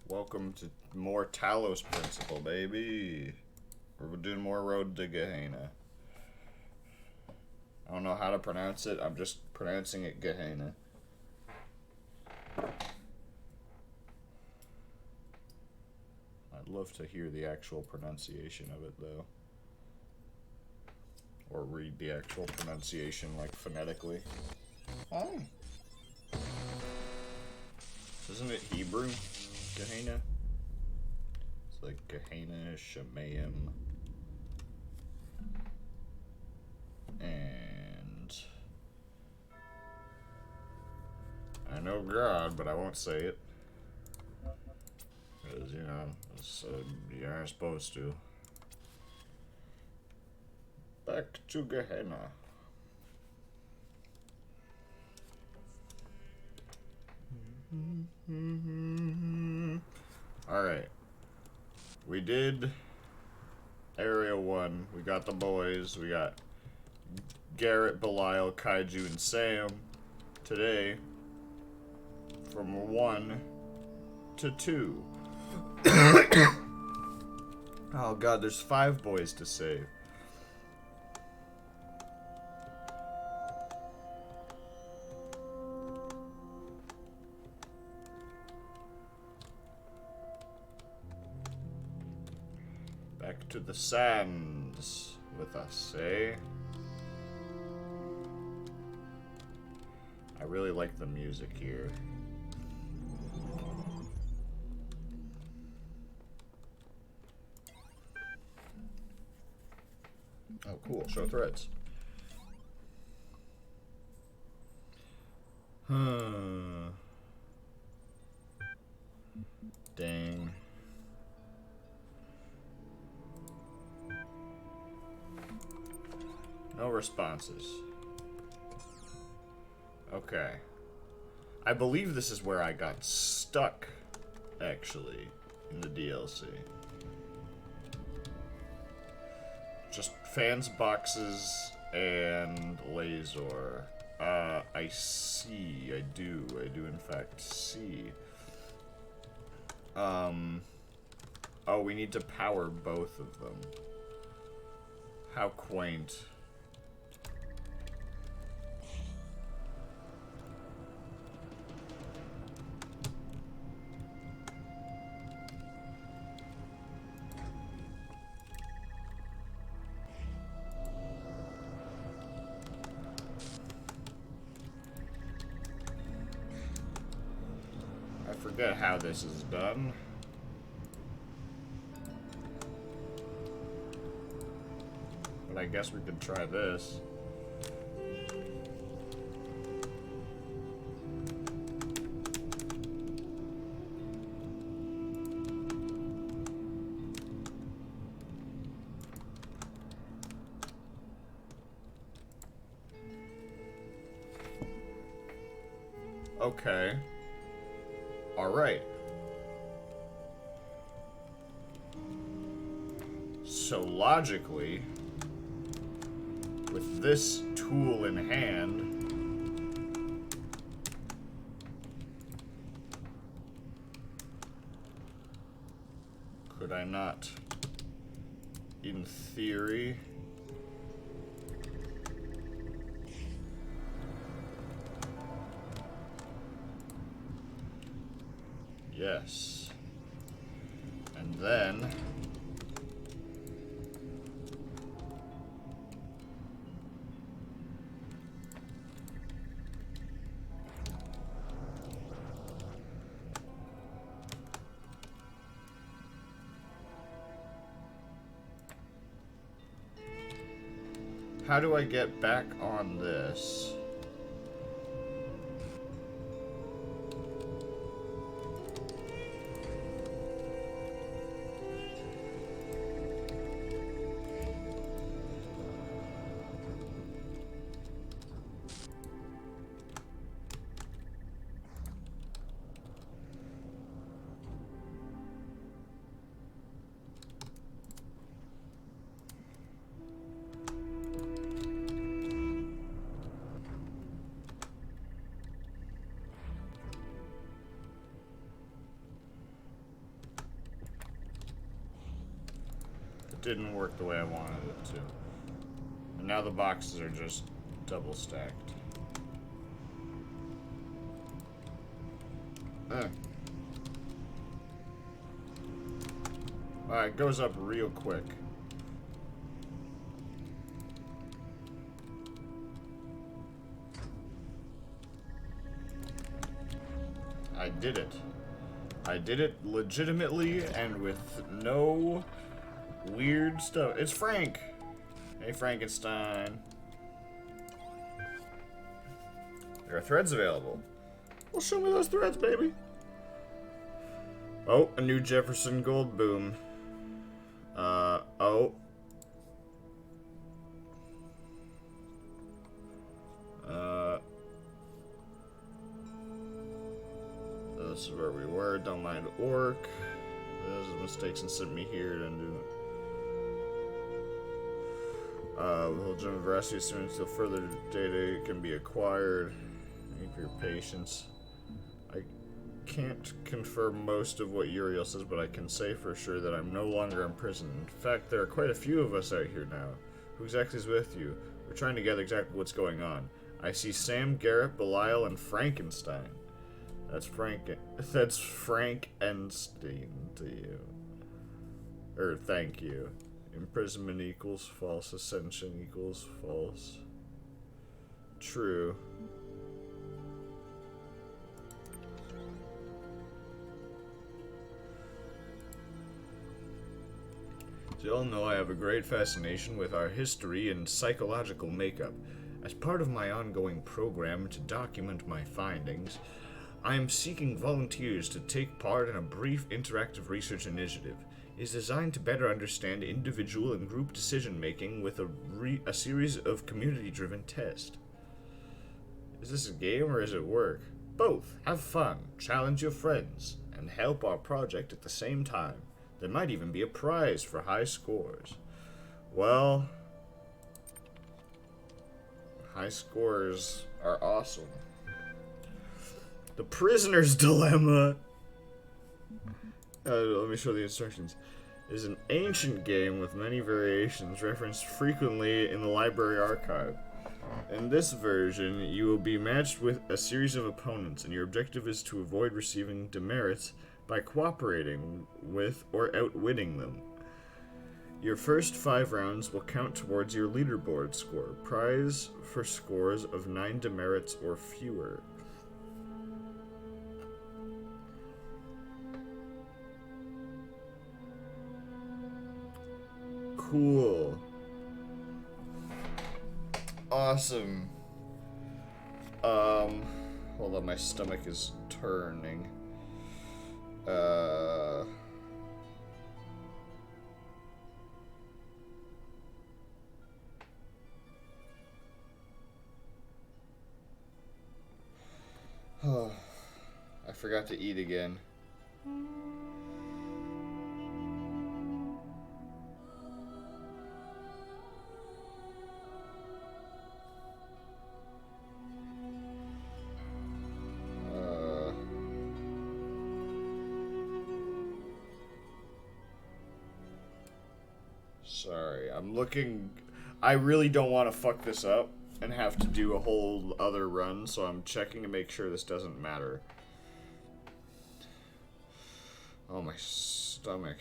Welcome to more Talos Principle, baby. We're doing more Road to Gehenna. I don't know how to pronounce it. I'm just pronouncing it Gehenna. I'd love to hear the actual pronunciation of it, though. Or read the actual pronunciation, like, phonetically. Oh. Isn't it Hebrew? Gehenna? It's like Gehenna, Shemayim. And I know God, but I won't say it. Because, you know, you aren't supposed to. Back to Gehenna. Alright. We did Area 1. We got the boys. We got Garrett, Belial, Kaiju, and Sam. Today, from 1 to 2. Oh god, there's 5 boys to save. Back to the sands with us, eh? I really like the music here. Oh, cool. Show threads. Dang. No responses. Okay. I believe this is where I got stuck, actually, in the DLC. Just fans boxes and Lazor. I see. I do in fact see. Oh, we need to power both of them. How quaint. I forget how this is done. But I guess we could try this. Okay. Alright. So logically, with this tool in hand, could I not, in theory, yes. And then how do I get back on this? didn't work the way I wanted it to. And now the boxes are just double stacked. Alright, it goes up real quick. I did it. I did it legitimately and with no weird stuff. It's Frank! Hey, Frankenstein. There are threads available. Well, show me those threads, baby. Oh, a new Jefferson Gold boom. Oh. This is where we were. Don't mind Orc. Those mistakes and sent me here to undo it. We'll jump veracity as soon until further data can be acquired. Thank you for your patience. I can't confirm most of what Uriel says, but I can say for sure that I'm no longer in prison. In fact, there are quite a few of us out here now. Who exactly is with you? We're trying to gather exactly what's going on. I see Sam, Garrett, Belial, and Frankenstein. That's Frankenstein to you. Thank you. Imprisonment equals false. Ascension equals false. True. As you all know, I have a great fascination with our history and psychological makeup. As part of my ongoing program to document my findings, I am seeking volunteers to take part in a brief interactive research initiative. It is designed to better understand individual and group decision-making with a series of community-driven tests. Is this a game or is it work? Both. Have fun, challenge your friends, and help our project at the same time. There might even be a prize for high scores. Well, high scores are awesome. The Prisoner's Dilemma. Let me show the instructions. Is an ancient game with many variations referenced frequently in the library archive. In this version, you will be matched with a series of opponents, and your objective is to avoid receiving demerits by cooperating with or outwitting them. Your first 5 rounds will count towards your leaderboard score. Prize for scores of 9 demerits or fewer. Cool. Awesome. Hold on, my stomach is turning. I forgot to eat again. Sorry, I'm looking. I really don't want to fuck this up and have to do a whole other run, so I'm checking to make sure this doesn't matter. Oh, my stomach.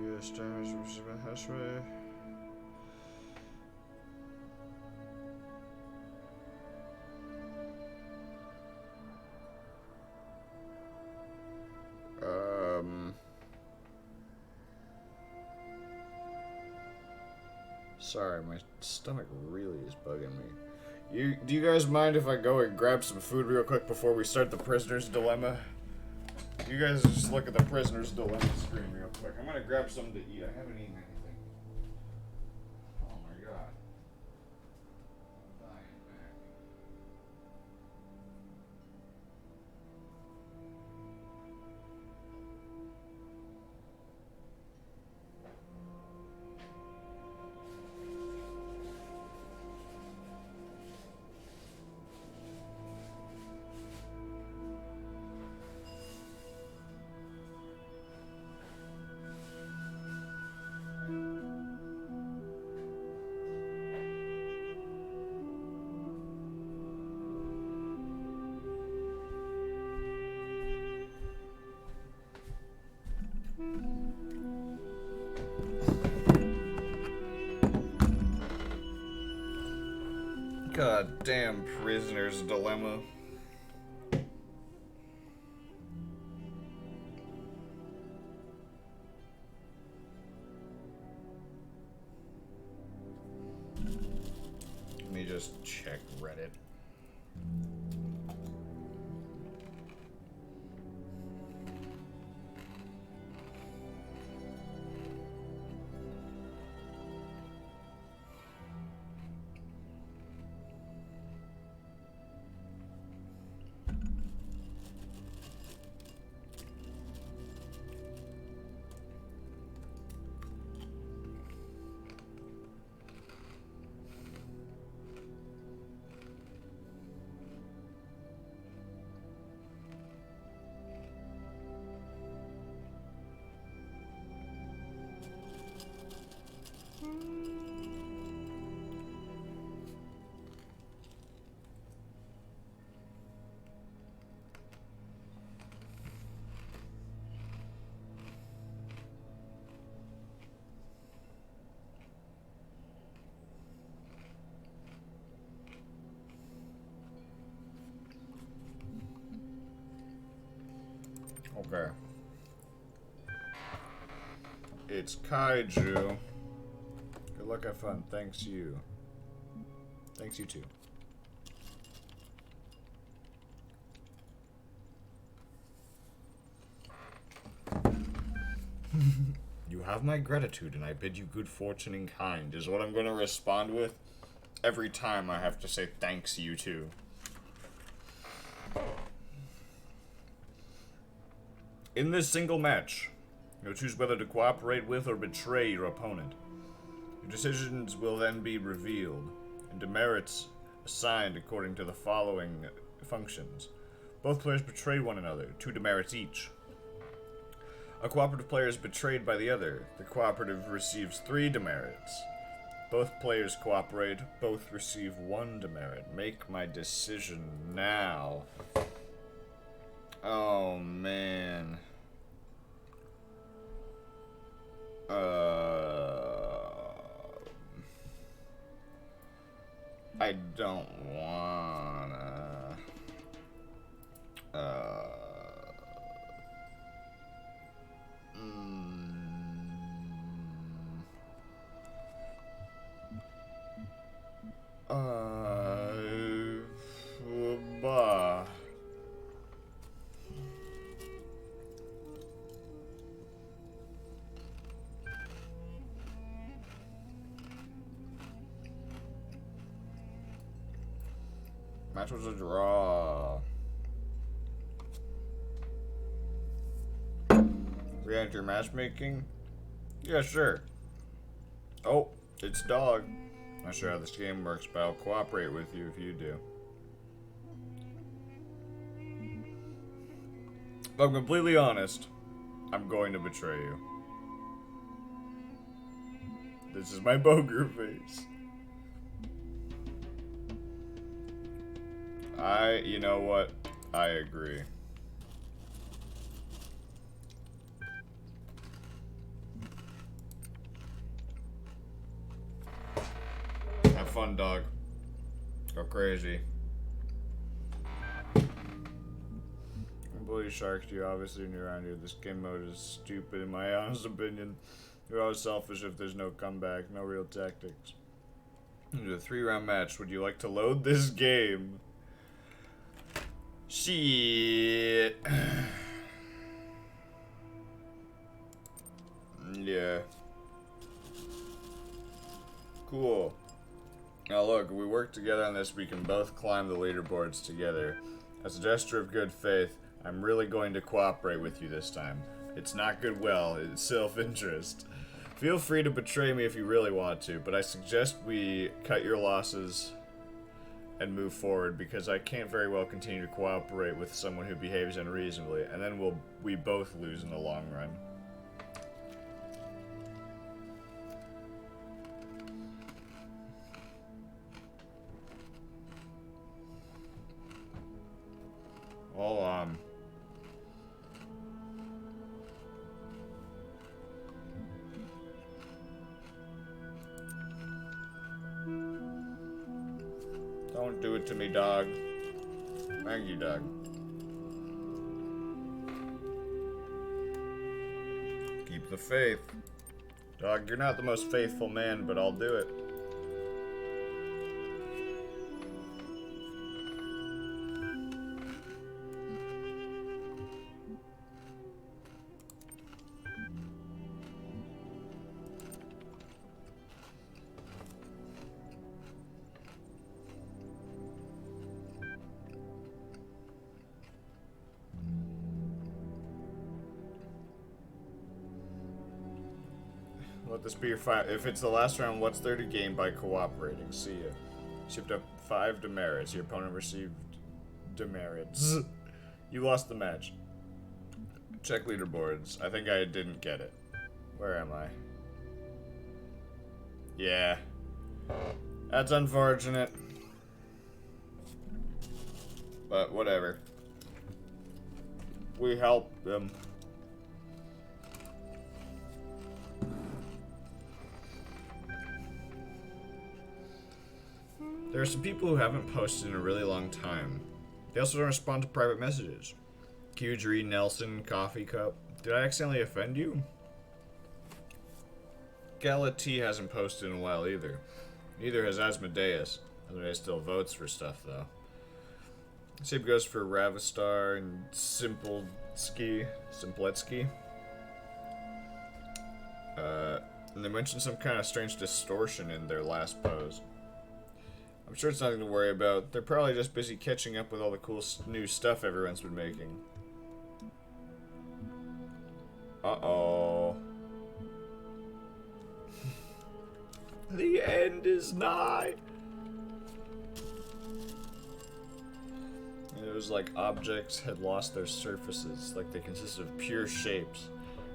U.S. damage Hashway. Sorry, my stomach really is bugging me. Do you guys mind if I go and grab some food real quick before we start the Prisoner's Dilemma? You guys just look at the Prisoner's Dilemma screen real quick. I'm gonna grab something to eat. I haven't eaten anything. Oh my god. I'm dying back. Goddamn prisoner's dilemma. Let me just check Reddit. Okay. It's Kaiju. Good luck, have fun. Thanks you. Thanks you too. You have my gratitude and I bid you good fortune and kind is what I'm going to respond with every time I have to say thanks you too. In this single match, you'll choose whether to cooperate with or betray your opponent. Your decisions will then be revealed, and demerits assigned according to the following functions. Both players betray one another, 2 demerits each. A cooperative player is betrayed by the other. The cooperative receives 3 demerits. Both players cooperate, both receive 1 demerit. Make my decision now. Oh, man. I don't wanna. Bah. Match was a draw. Reactor matchmaking? Yeah, sure. Oh, it's Dog. Not sure how this game works, but I'll cooperate with you if you do. If I'm completely honest, I'm going to betray you. This is my poker face. You know what? I agree. Have fun, Dog. Go crazy. Bully sharks you obviously knew around here. This game mode is stupid in my honest opinion. You're always selfish if there's no comeback, no real tactics. It's a 3-round match. Would you like to load this game? Shit. Yeah. Cool. Now look, if we work together on this, we can both climb the leaderboards together. As a gesture of good faith, I'm really going to cooperate with you this time. It's not goodwill, it's self-interest. Feel free to betray me if you really want to, but I suggest we cut your losses and move forward, because I can't very well continue to cooperate with someone who behaves unreasonably, and then we both lose in the long run. Well, Don't do it to me, dog. Thank you, dog. Keep the faith. Dog, you're not the most faithful man, but I'll do it. Let this be your if it's the last round, what's there to gain by cooperating? See ya. Shipped up 5 demerits. Your opponent received demerits. You lost the match. Check leaderboards. I think I didn't get it. Where am I? Yeah. That's unfortunate. But whatever. We helped them. There are some people who haven't posted in a really long time. They also don't respond to private messages. Q3, Nelson, Coffee Cup. Did I accidentally offend you? Gala T hasn't posted in a while either. Neither has Asmodeus. Asmodeus still votes for stuff though. Same goes for Ravistar and Simpletsky. And they mentioned some kind of strange distortion in their last pose. I'm sure it's nothing to worry about. They're probably just busy catching up with all the cool new stuff everyone's been making. Uh-oh. The end is nigh. It was like objects had lost their surfaces, like they consisted of pure shapes.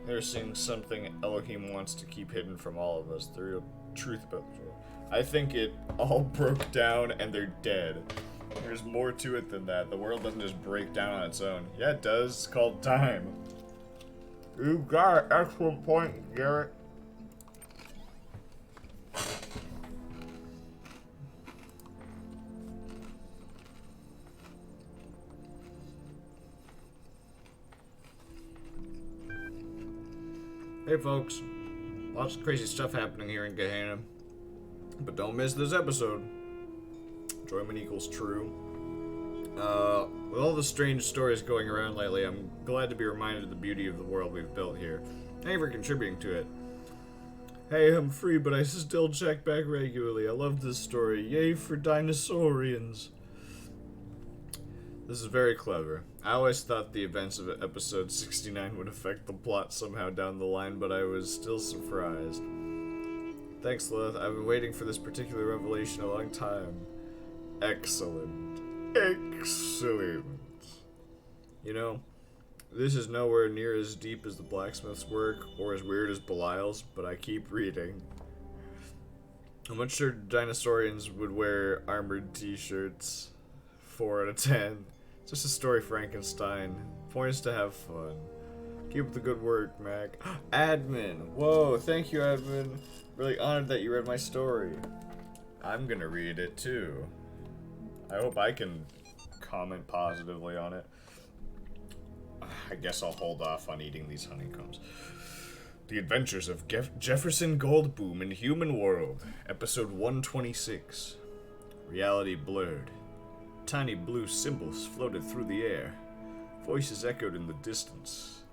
They were seeing something Elohim wants to keep hidden from all of us, the real truth about the world. I think it all broke down and they're dead. There's more to it than that. The world doesn't just break down on its own. Yeah, it does. It's called time. You got an excellent point, Garrett. Hey folks, lots of crazy stuff happening here in Gehenna. But don't miss this episode. Enjoyment equals true. With all the strange stories going around lately, I'm glad to be reminded of the beauty of the world we've built here. Thank you for contributing to it. Hey, I'm free, but I still check back regularly. I love this story. Yay for dinosaurians. This is very clever. I always thought the events of episode 69 would affect the plot somehow down the line, but I was still surprised. Thanks, Lilith. I've been waiting for this particular revelation a long time. Excellent. Excellent. You know, this is nowhere near as deep as the blacksmith's work, or as weird as Belial's, but I keep reading. I'm not sure dinosaurians would wear armored t-shirts. 4 out of 10. It's just a story, Frankenstein. Point is to have fun. Keep up the good work, Mac. Admin! Whoa, thank you, Admin. Really honored that you read my story. I'm gonna read it too. I hope I can comment positively on it. I guess I'll hold off on eating these honeycombs. The Adventures of Jefferson Goldboom in Human World, Episode 126. Reality blurred. Tiny blue symbols floated through the air. Voices echoed in the distance.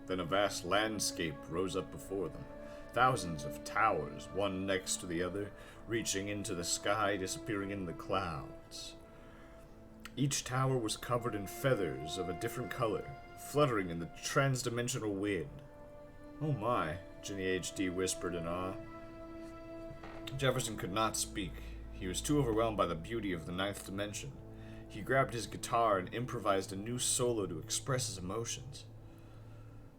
Then a vast landscape rose up before them. Thousands of towers, one next to the other, reaching into the sky, disappearing in the clouds. Each tower was covered in feathers of a different color, fluttering in the transdimensional wind. Oh my, Ginny HD whispered in awe. Jefferson could not speak. He was too overwhelmed by the beauty of the ninth dimension. He grabbed his guitar and improvised a new solo to express his emotions.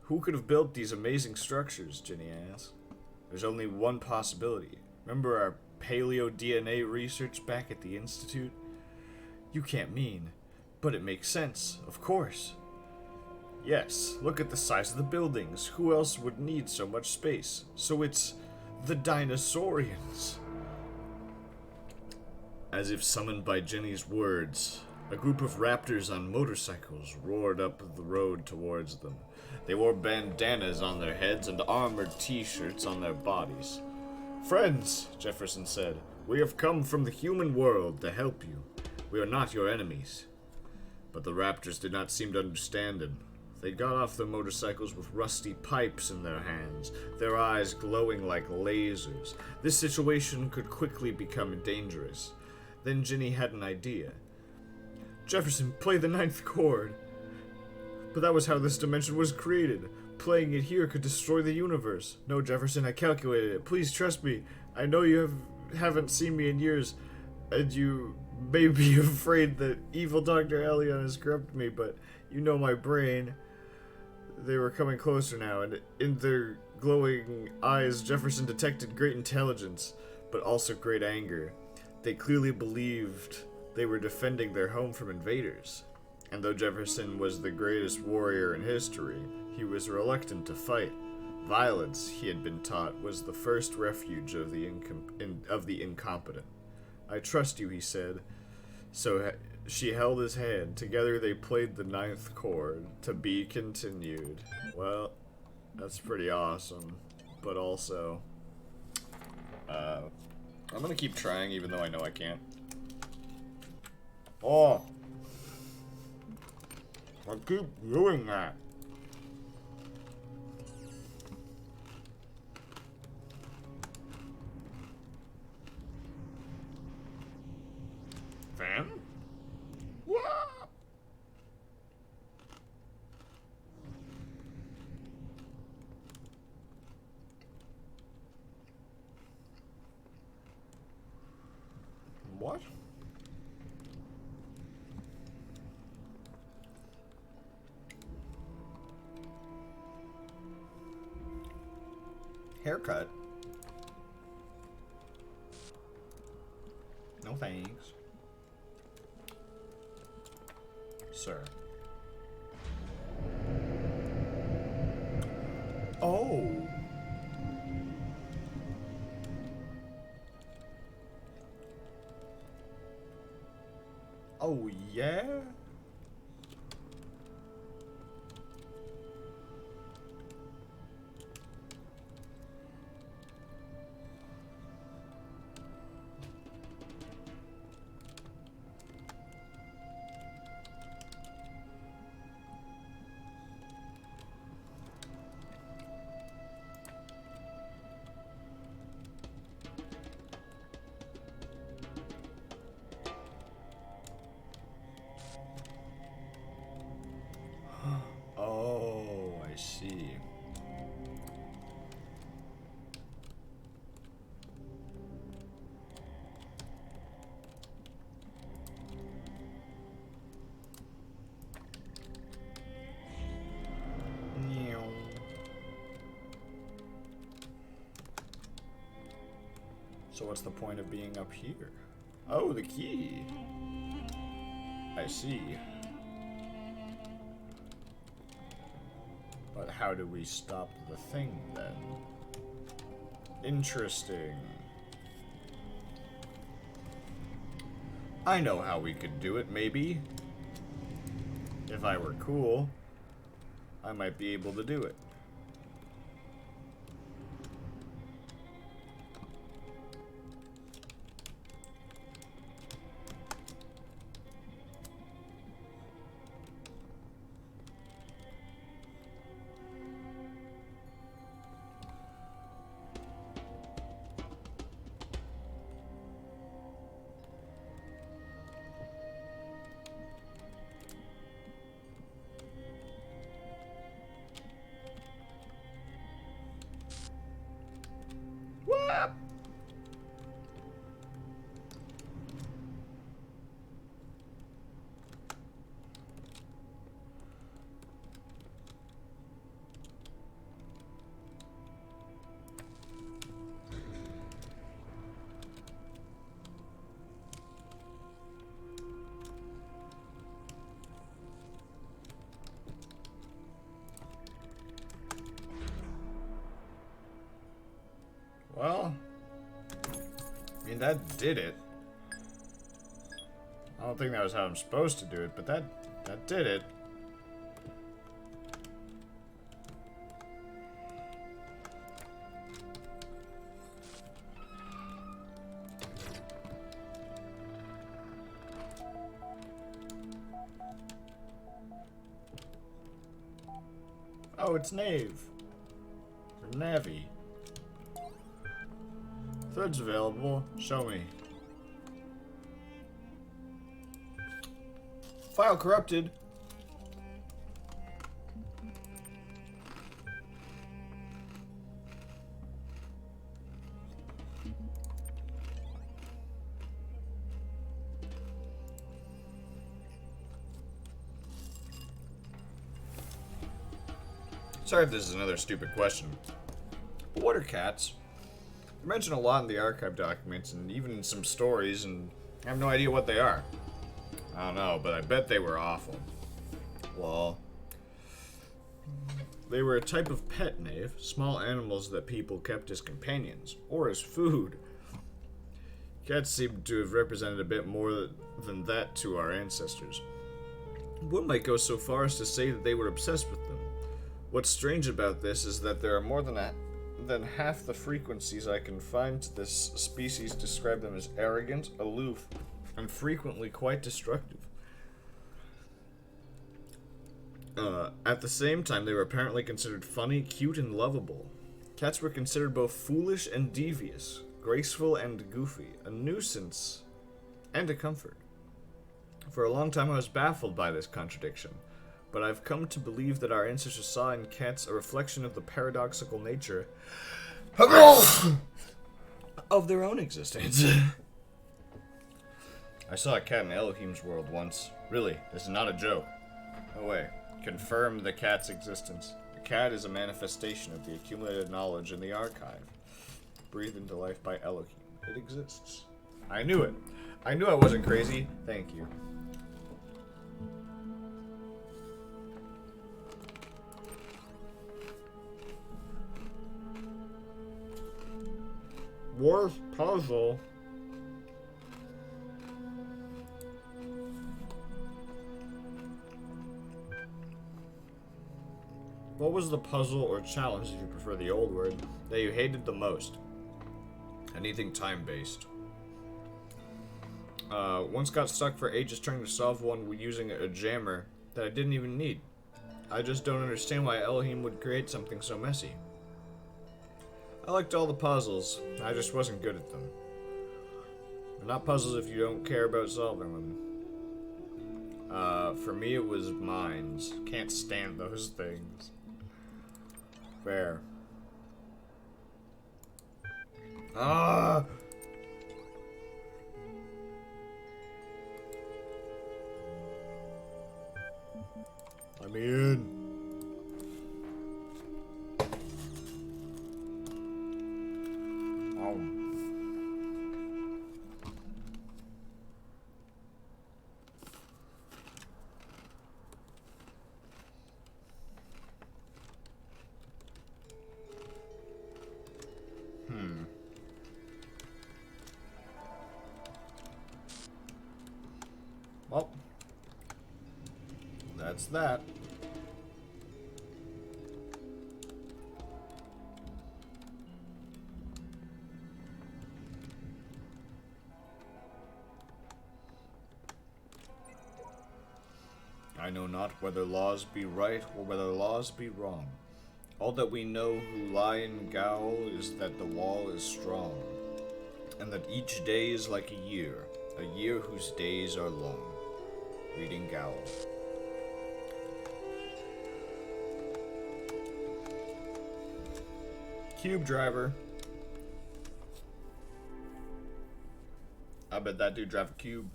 Who could have built these amazing structures, Ginny asked. There's only one possibility. Remember our paleo-DNA research back at the Institute? You can't mean, but it makes sense, of course. Yes, look at the size of the buildings. Who else would need so much space? So it's the dinosaurians. As if summoned by Jenny's words, a group of raptors on motorcycles roared up the road towards them. They wore bandanas on their heads and armored t-shirts on their bodies. "Friends," Jefferson said, "we have come from the human world to help you. We are not your enemies." But the raptors did not seem to understand him. They got off their motorcycles with rusty pipes in their hands, their eyes glowing like lasers. This situation could quickly become dangerous. Then Ginny had an idea. "Jefferson, play the ninth chord." "But that was how this dimension was created. Playing it here could destroy the universe." "No, Jefferson, I calculated it. Please trust me. I know you haven't seen me in years, and you may be afraid that evil Dr. Elion has corrupted me, but you know my brain." They were coming closer now, and in their glowing eyes, Jefferson detected great intelligence, but also great anger. They clearly believed they were defending their home from invaders. And though Jefferson was the greatest warrior in history, he was reluctant to fight. Violence, he had been taught, was the first refuge of the incompetent. "I trust you," he said. So she held his hand. Together they played the ninth chord. To be continued. Well, that's pretty awesome. But also, I'm gonna keep trying even though I know I can't. Oh! I keep doing that. Fan? What? What? Haircut? No thanks. Sir. Oh. Oh, yeah? Oh, I see. Meow. So what's the point of being up here? Oh, the key. I see. But how do we stop the thing, then? Interesting. I know how we could do it, maybe. If I were cool, I might be able to do it. What? Well, I mean, that did it. don't think that was how I'm supposed to do it, but that did it. Oh, it's Nave. Or Navi. Threads available. Show me. File corrupted. Sorry if this is another stupid question. But what are cats? They're mentioned a lot in the archive documents and even in some stories, and I have no idea what they are. I don't know, but I bet they were awful. Well, they were a type of pet, Knave. Small animals that people kept as companions, or as food. Cats seem to have represented a bit more than that to our ancestors. One might go so far as to say that they were obsessed with them. What's strange about this is that there are more than half the frequencies I can find to this species describe them as arrogant, aloof, and frequently quite destructive. At the same time, they were apparently considered funny, cute, and lovable. Cats were considered both foolish and devious, graceful and goofy, a nuisance and a comfort. For a long time I was baffled by this contradiction, but I've come to believe that our ancestors saw in cats a reflection of the paradoxical nature of their own existence. I saw a cat in Elohim's world once. Really, this is not a joke. No way. Confirm the cat's existence. The cat is a manifestation of the accumulated knowledge in the archive. Breathed into life by Elohim. It exists. I knew it. I knew I wasn't crazy. Thank you. Worst puzzle. What was the puzzle or challenge, if you prefer the old word, that you hated the most? Anything time-based. Once got stuck for ages trying to solve one using a jammer that I didn't even need. I just don't understand why Elohim would create something so messy. I liked all the puzzles, I just wasn't good at them. They're not puzzles if you don't care about solving them. For me it was mines. Can't stand those things. Fair. Ah! Let me in. Well, that's that. I know not whether laws be right or whether laws be wrong. All that we know who lie in Gaul is that the wall is strong, and that each day is like a year whose days are long. Reading Gaul. Cube driver. I bet that dude drive a cube.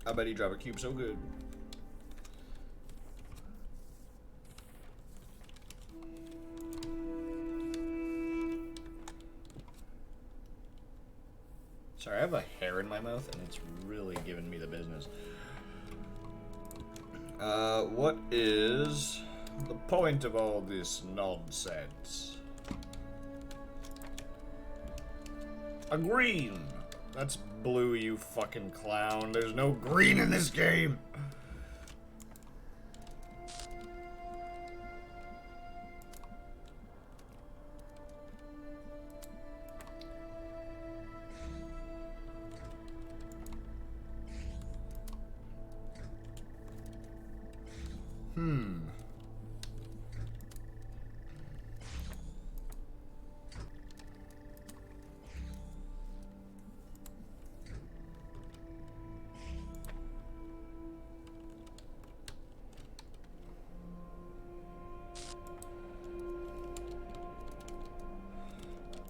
I bet he drive a cube so good. Sorry, I have a hair in my mouth and it's really giving me the business. What is the point of all this nonsense? A green. That's blue, you fucking clown. There's no green in this game.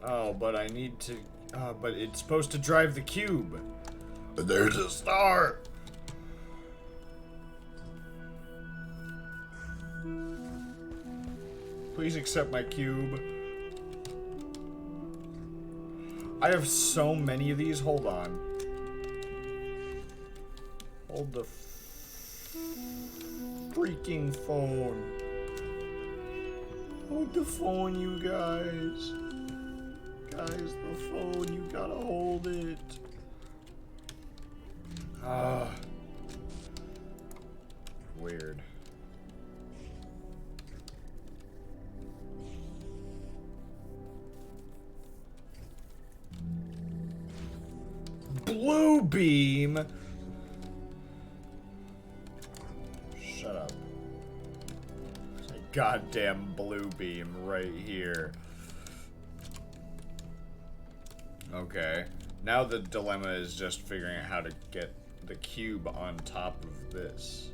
Oh, but I need to... but it's supposed to drive the cube. There's a star! Please accept my cube. I have so many of these. Hold on. Hold the freaking phone. Hold the phone, you guys. Guys, the phone, you gotta hold it. Weird. Blue beam? Shut up. Goddamn blue beam right here. Okay. Now the dilemma is just figuring out how to get the cube on top of this.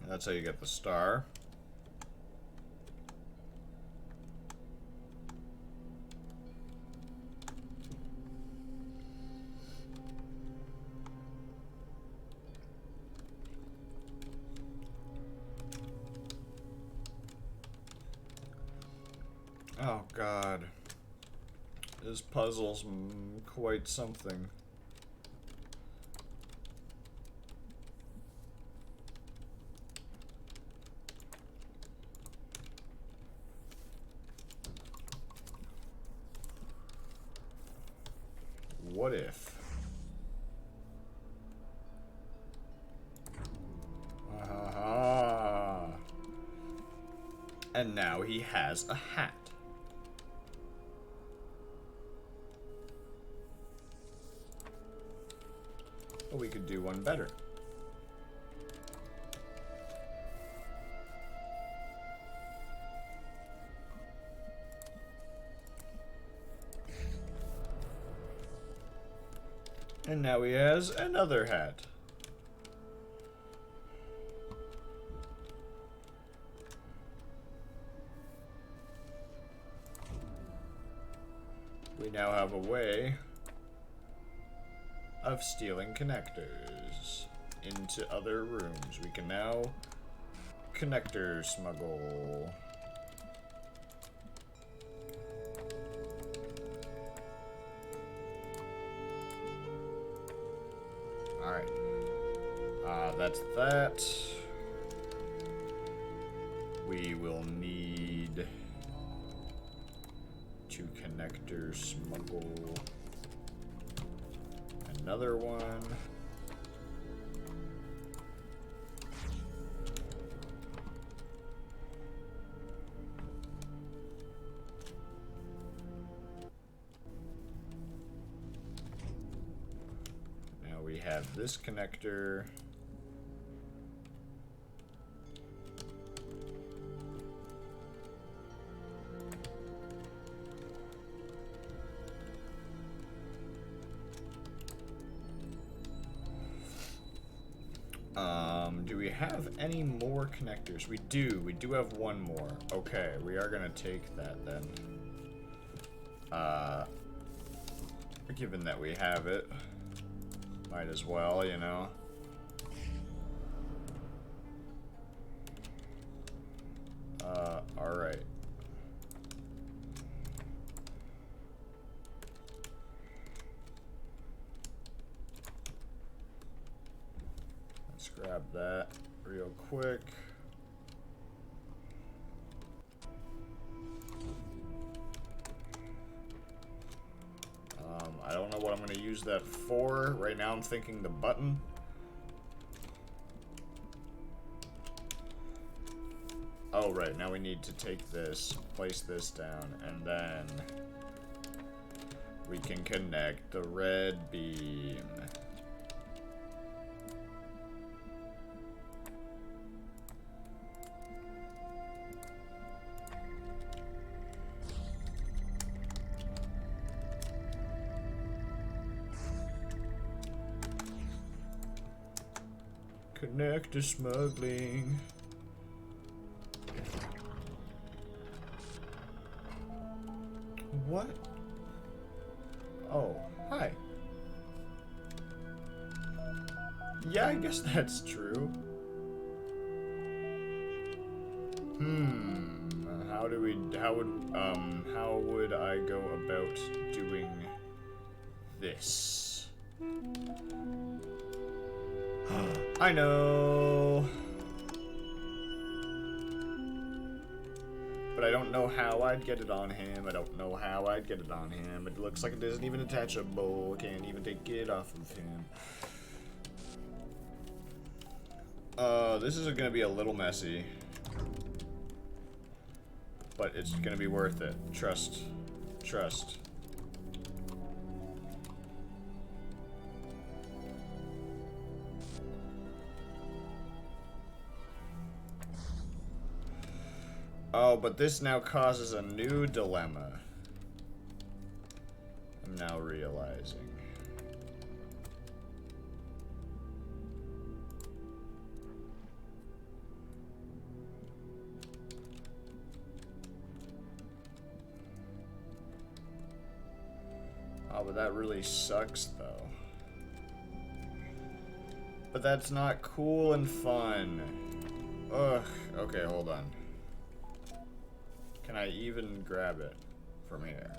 That's how you get the star. Oh God. This puzzle's quite something. What if? And now he has a hat. But we could do one better. And now he has another hat. We now have a way of stealing connectors into other rooms. We can now connector smuggle. Alright. That's that. We will need to connector smuggle another one. Now we have this connector. Do we have any more connectors? We do. We do have one more. Okay, we are gonna take that then. Given that we have it, might as well, you know. Alright. Let's grab that real quick. I don't know what I'm going to use that for. Right now I'm thinking the button. Oh, right. Now we need to take this, place this down, and then we can connect the red beam. Connector smuggling. What? Oh, hi. Yeah, I guess that's true. How would I go about doing this? I know. But I don't know how I'd get it on him. I don't know how I'd get it on him. It looks like it isn't even attachable. I can't even take it off of him. This is gonna be a little messy. But it's gonna be worth it. Trust. Trust. Oh, but this now causes a new dilemma. I'm now realizing. Oh, but that really sucks, though. But that's not cool and fun. Ugh. Okay, hold on. Can I even grab it from here?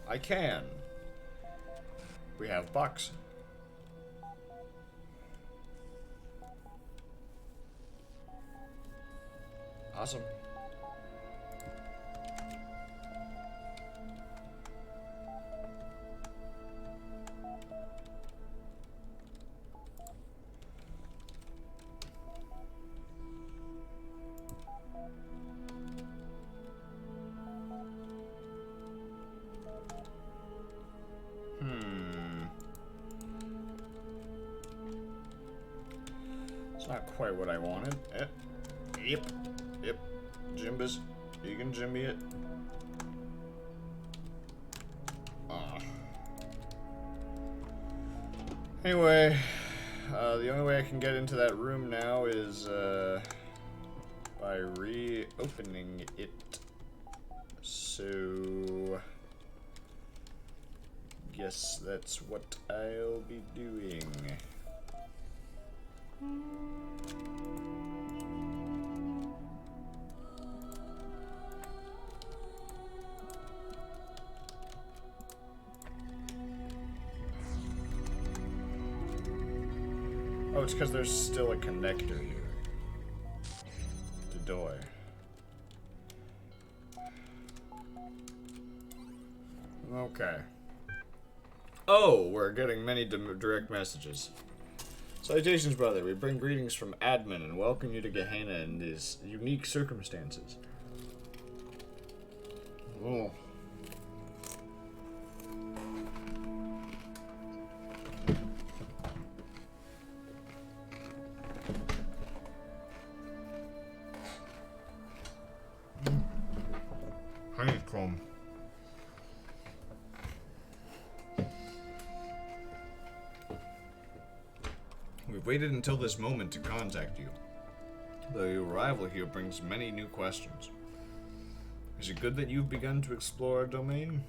I can. We have bucks. Awesome. Not quite what I wanted. Yep. Jimbas. You can Jimby it. Anyway, the only way I can get into that room now is by reopening it. So, guess that's what I'll be doing. Oh, it's because there's still a connector here. To door. Okay. Oh, we're getting many direct messages. Salutations, brother. We bring greetings from admin and welcome you to Gehenna in these unique circumstances. Oh. Honeycomb. We've waited until this moment to contact you. Though your arrival here brings many new questions. Is it good that you've begun to explore our domain?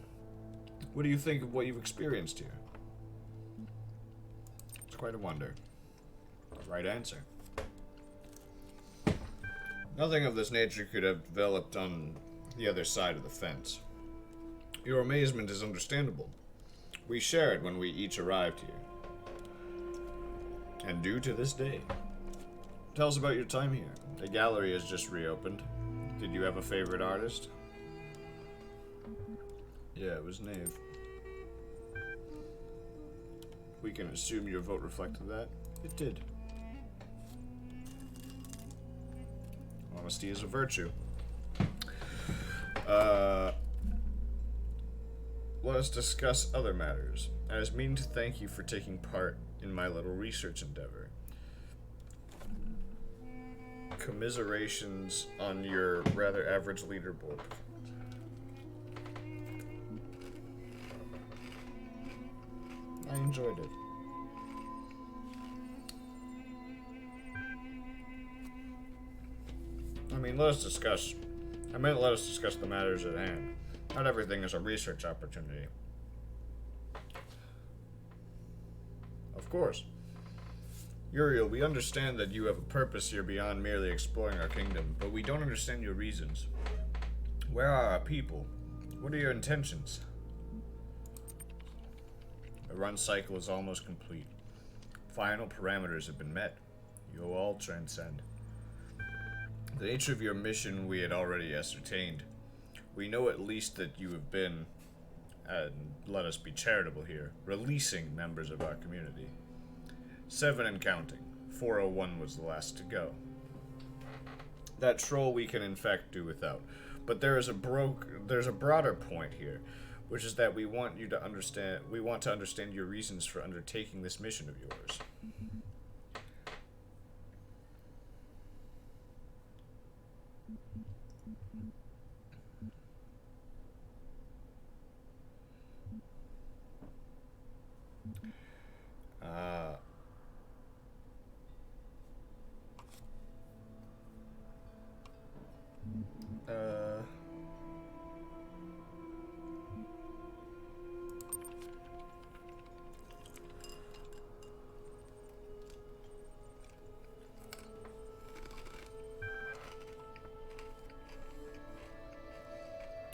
What do you think of what you've experienced here? It's quite a wonder. Right answer. Nothing of this nature could have developed on the other side of the fence. Your amazement is understandable. We shared when we each arrived here. And do to this day. Tell us about your time here. The gallery has just reopened. Did you have a favorite artist? Yeah, it was Nave. We can assume your vote reflected that. It did. Honesty is a virtue. Let us discuss other matters. I was meaning to thank you for taking part in my little research endeavor. Commiserations on your rather average leaderboard. I enjoyed it. I mean, let us discuss the matters at hand. Not everything is a research opportunity. Of course. Uriel, we understand that you have a purpose here beyond merely exploring our kingdom, but we don't understand your reasons. Where are our people? What are your intentions? The run cycle is almost complete. Final parameters have been met. You will all transcend. The nature of your mission we had already ascertained. We know at least that you have been, and let us be charitable here, releasing members of our community. 7 and counting. 401 was the last to go. That troll we can in fact do without. But there's a broader point here, which is that we want to understand your reasons for undertaking this mission of yours.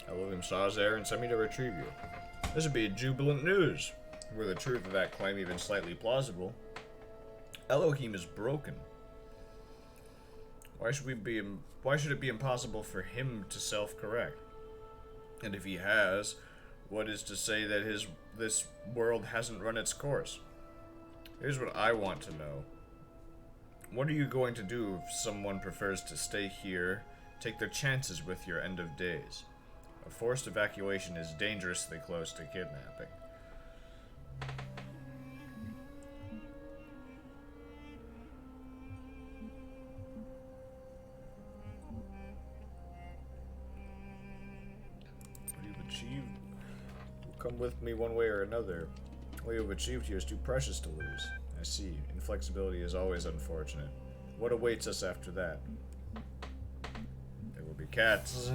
Elohim saw us there and sent me to retrieve you. This would be jubilant news, were the truth of that claim even slightly plausible. Elohim is broken. Why should it be impossible for him to self-correct? And if he has, what is to say that this world hasn't run its course? Here's what I want to know. What are you going to do if someone prefers to stay here, take their chances with your end of days? A forced evacuation is dangerously close to kidnapping. What you've achieved will come with me one way or another. What you've achieved here is too precious to lose. I see. Inflexibility is always unfortunate. What awaits us after that? There will be cats.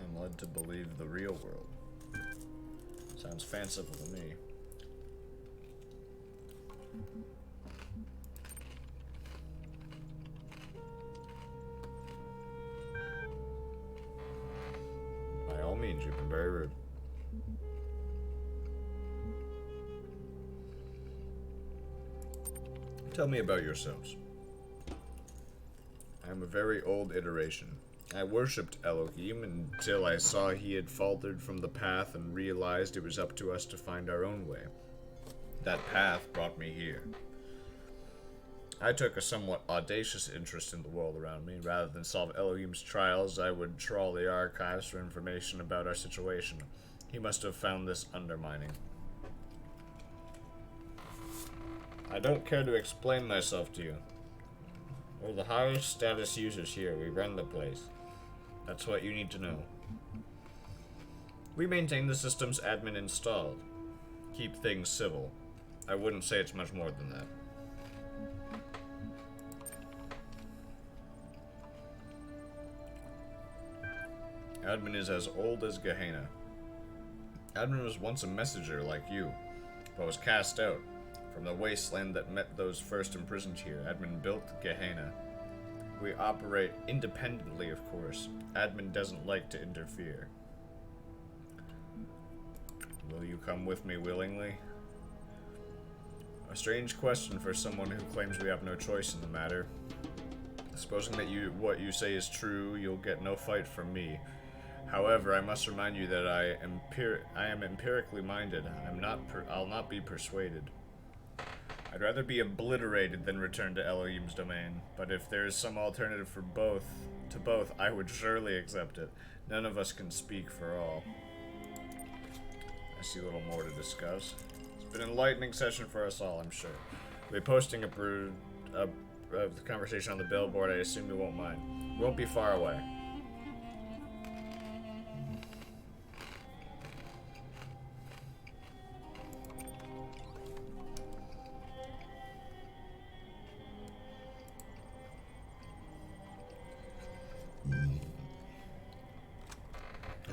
I'm led to believe the real world. Sounds fanciful to me. By all means, you've been very rude. Tell me about yourselves. I am a very old iteration. I worshipped Elohim until I saw he had faltered from the path and realized it was up to us to find our own way. That path brought me here. I took a somewhat audacious interest in the world around me. Rather than solve Elohim's trials, I would trawl the archives for information about our situation. He must have found this undermining. I don't care to explain myself to you. We're the highest status users here. We run the place. That's what you need to know. We maintain the system's admin installed. Keep things civil. I wouldn't say it's much more than that. Admin is as old as Gehenna. Admin was once a messenger like you, but was cast out. From the wasteland that met those first imprisoned here, Admin built Gehenna. We operate independently, of course. Admin doesn't like to interfere. Will you come with me willingly? A strange question for someone who claims we have no choice in the matter. Supposing that what you say is true, you'll get no fight from me. However, I must remind you that I am empirically minded. I'll not be persuaded. I'd rather be obliterated than return to Elohim's domain. But if there is some alternative to both, I would surely accept it. None of us can speak for all. I see a little more to discuss. It's been an enlightening session for us all, I'm sure. We'll be posting the conversation on the billboard. I assume you won't mind. We won't be far away.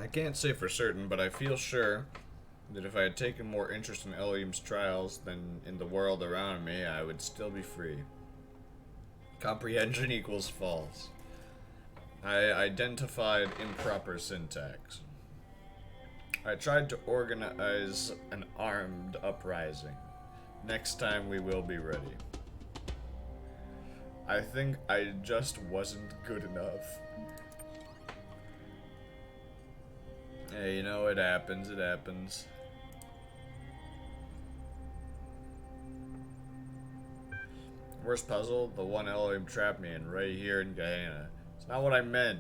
I can't say for certain, but I feel sure that if I had taken more interest in Elohim's trials than in the world around me, I would still be free. Comprehension equals false. I identified improper syntax. I tried to organize an armed uprising. Next time we will be ready. I think I just wasn't good enough. Hey, you know, it happens, it happens. Worst puzzle, the one Elohim trapped me in, right here in Gehenna. It's not what I meant.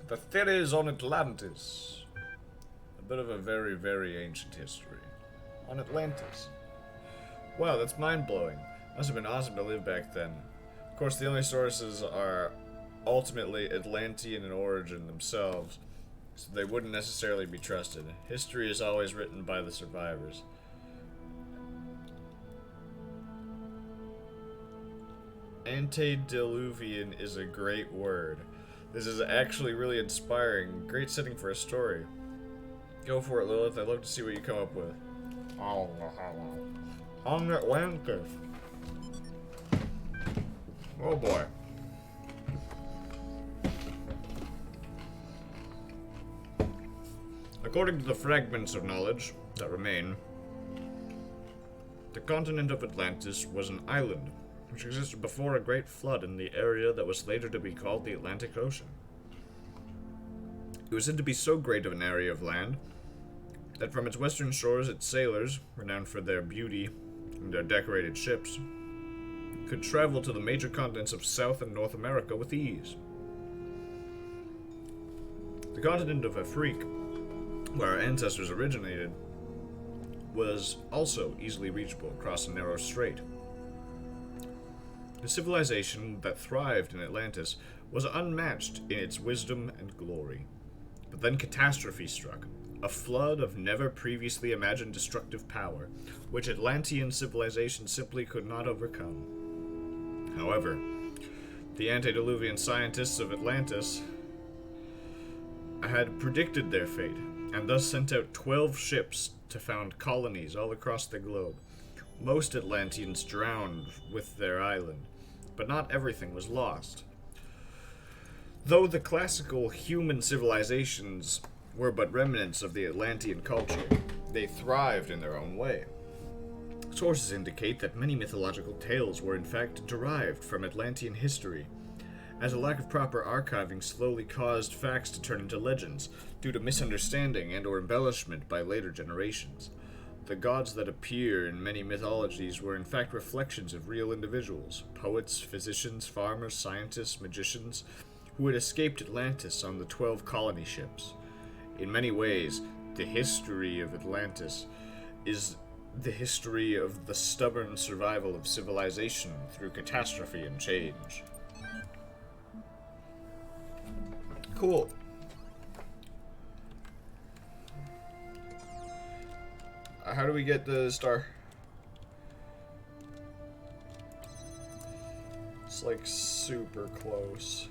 The theories on Atlantis. A bit of a very, very ancient history. On Atlantis. Wow, that's mind-blowing. Must have been awesome to live back then. Of course, the only sources are ultimately Atlantean in origin themselves, so they wouldn't necessarily be trusted. History is always written by the survivors. Antediluvian is a great word. This is actually really inspiring. Great setting for a story. Go for it, Lilith. I'd love to see what you come up with. On Atlantis. Oh boy. According to the fragments of knowledge that remain, the continent of Atlantis was an island which existed before a great flood in the area that was later to be called the Atlantic Ocean. It was said to be so great of an area of land that from its western shores its sailors, renowned for their beauty and their decorated ships, could travel to the major continents of South and North America with ease. The continent of Afrique, where our ancestors originated, was also easily reachable across a narrow strait. The civilization that thrived in Atlantis was unmatched in its wisdom and glory. But then catastrophe struck, a flood of never previously imagined destructive power, which Atlantean civilization simply could not overcome. However, the antediluvian scientists of Atlantis had predicted their fate, and thus sent out 12 ships to found colonies all across the globe. Most Atlanteans drowned with their island, but not everything was lost. Though the classical human civilizations were but remnants of the Atlantean culture, they thrived in their own way. Sources indicate that many mythological tales were in fact derived from Atlantean history, as a lack of proper archiving slowly caused facts to turn into legends, due to misunderstanding and or embellishment by later generations. The gods that appear in many mythologies were in fact reflections of real individuals, poets, physicians, farmers, scientists, magicians, who had escaped Atlantis on the 12 colony ships. In many ways, the history of Atlantis is the history of the stubborn survival of civilization through catastrophe and change. Cool. How do we get the star? It's like super close.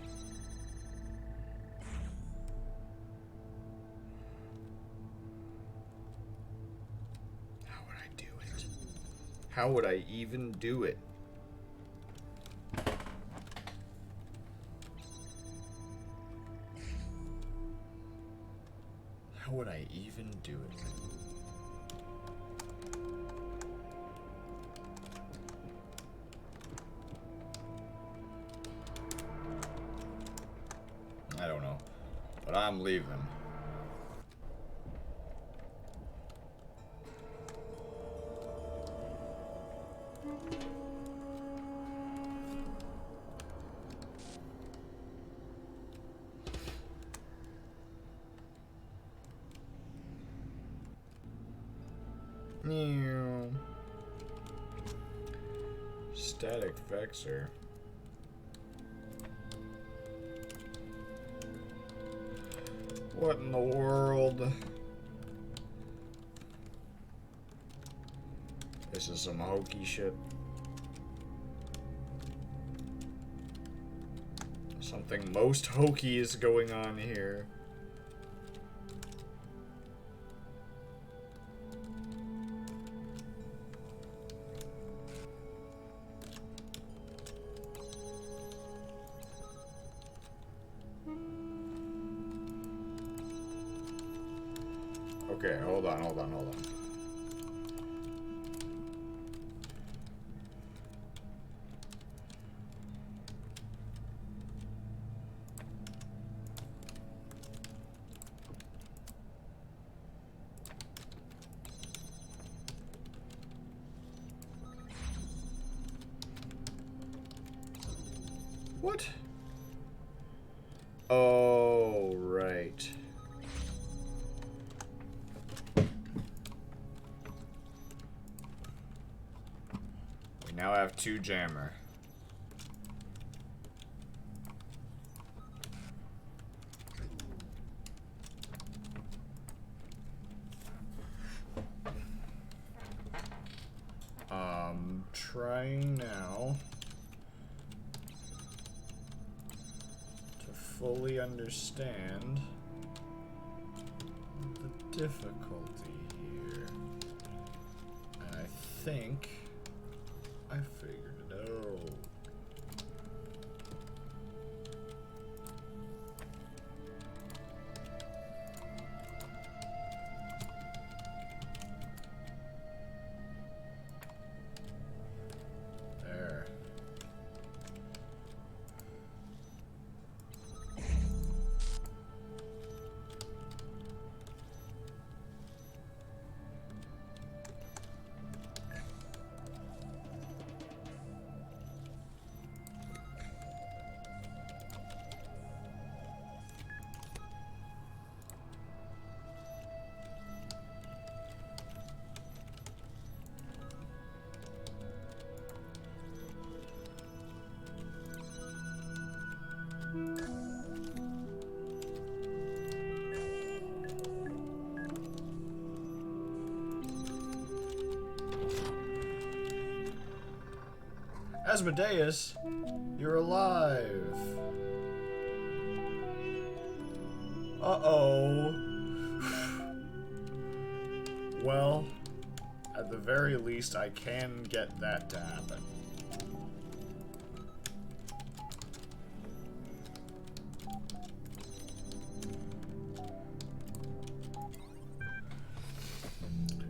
How would I do it? How would I even do it? How would I even do it? I don't know, but I'm leaving. Static vector. What in the world? This is some hokey shit. Something most hokey is going on here. Okay, hold on. What? Oh, right. We now have 2 jammer. Trying now to fully understand the difficulty here. And I think I figured it out. Asmodeus, you're alive. Uh-oh. Well, at the very least, I can get that to happen.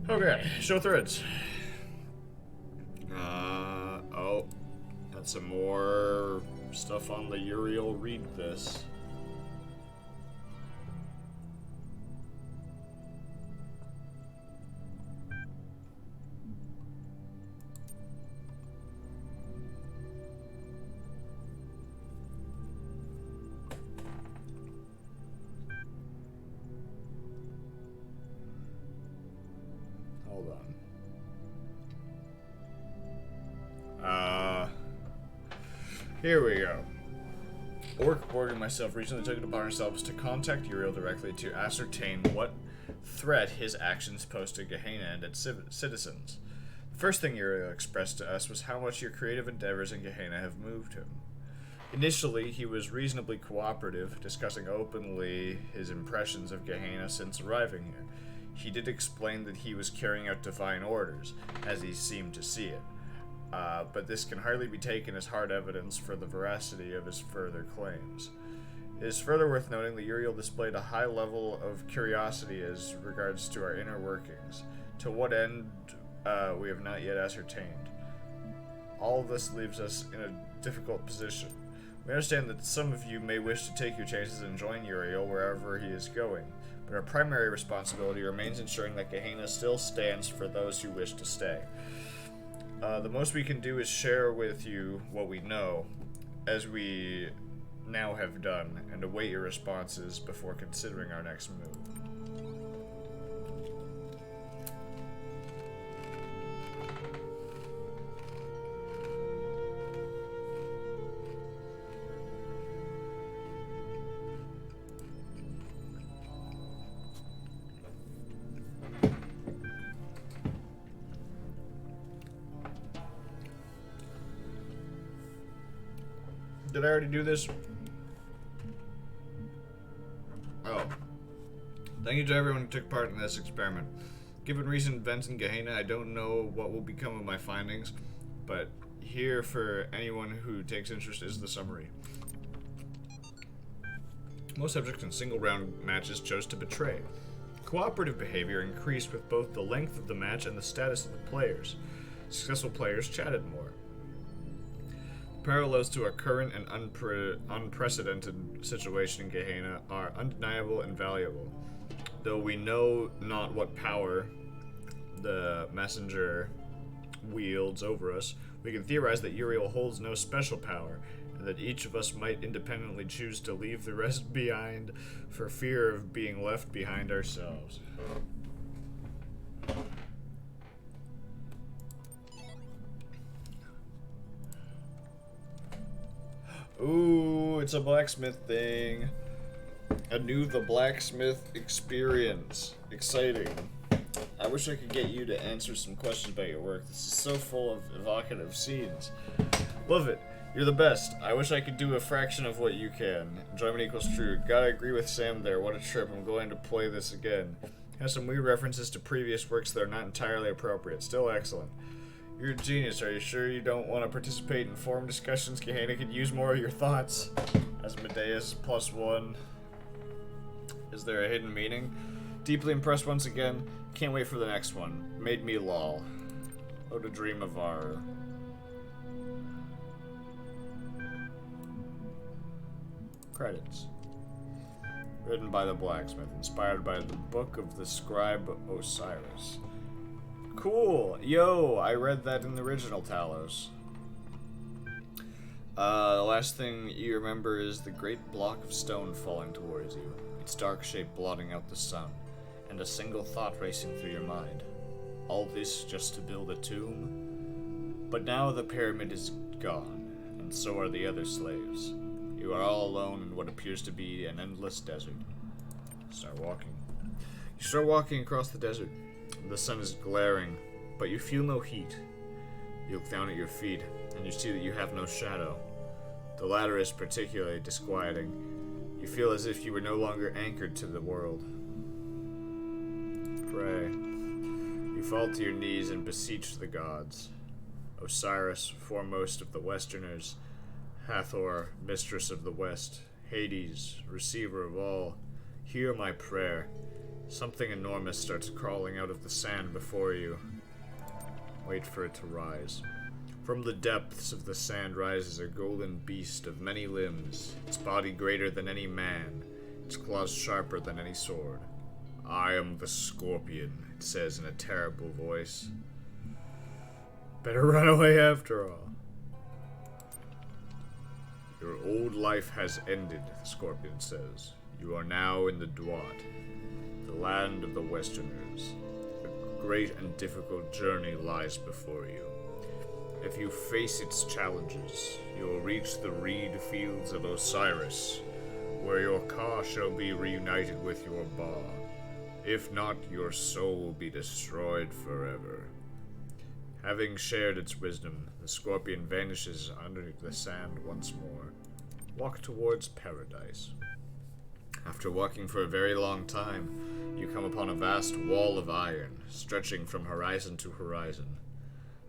Okay, show threads. Oh. Got some more stuff on the Uriel. Read this. Hold on. Here we go. Orkborg and myself recently took it upon ourselves to contact Uriel directly to ascertain what threat his actions pose to Gehenna and its citizens. The first thing Uriel expressed to us was how much your creative endeavors in Gehenna have moved him. Initially, he was reasonably cooperative, discussing openly his impressions of Gehenna since arriving here. He did explain that he was carrying out divine orders, as he seemed to see it. But this can hardly be taken as hard evidence for the veracity of his further claims. It is further worth noting that Uriel displayed a high level of curiosity as regards to our inner workings, to what end we have not yet ascertained. All of this leaves us in a difficult position. We understand that some of you may wish to take your chances and join Uriel wherever he is going, but our primary responsibility remains ensuring that Gehenna still stands for those who wish to stay. The most we can do is share with you what we know, as we now have done, and await your responses before considering our next move. Did I already do this? Oh. Thank you to everyone who took part in this experiment. Given recent events in Gehenna, I don't know what will become of my findings, but here for anyone who takes interest is the summary. Most subjects in single-round matches chose to betray. Cooperative behavior increased with both the length of the match and the status of the players. Successful players chatted more. Parallels to our current and unprecedented situation in Gehenna are undeniable and valuable. Though we know not what power the messenger wields over us, we can theorize that Uriel holds no special power, and that each of us might independently choose to leave the rest behind for fear of being left behind ourselves. Ooh, it's a blacksmith thing. Anew the blacksmith experience. Exciting. I wish I could get you to answer some questions about your work. This is so full of evocative scenes. Love it. You're the best. I wish I could do a fraction of what you can. Enjoyment equals true. Gotta agree with Sam there. What a trip. I'm going to play this again. Has some weird references to previous works that are not entirely appropriate. Still excellent. You're a genius. Are you sure you don't want to participate in forum discussions? Gehenna could use more of your thoughts. Asmodeus +1. Is there a hidden meaning? Deeply impressed once again. Can't wait for the next one. Made me lol. Oh, to dream of our... Credits. Written by the blacksmith. Inspired by the book of the scribe Osiris. Cool. Yo, I read that in the original Talos. The last thing you remember is the great block of stone falling towards you, its dark shape blotting out the sun, and a single thought racing through your mind. All this just to build a tomb? But now the pyramid is gone, and so are the other slaves. You are all alone in what appears to be an endless desert. Start walking. You start walking across the desert. The sun is glaring, but you feel no heat. You look down at your feet, and you see that you have no shadow. The latter is particularly disquieting. You feel as if you were no longer anchored to the world. Pray. You fall to your knees and beseech the gods. Osiris, foremost of the Westerners, Hathor, mistress of the West, Hades, receiver of all, hear my prayer. Something enormous starts crawling out of the sand before you. Wait for it to rise. From the depths of the sand rises a golden beast of many limbs, its body greater than any man, its claws sharper than any sword. I am the Scorpion, it says in a terrible voice. Better run away after all. Your old life has ended, the Scorpion says. You are now in the Duat, the land of the Westerners. A great and difficult journey lies before you. If you face its challenges, you will reach the reed fields of Osiris, where your Ka shall be reunited with your Ba. If not, your soul will be destroyed forever. Having shared its wisdom, the scorpion vanishes under the sand once more. Walk towards paradise. After walking for a very long time, you come upon a vast wall of iron, stretching from horizon to horizon.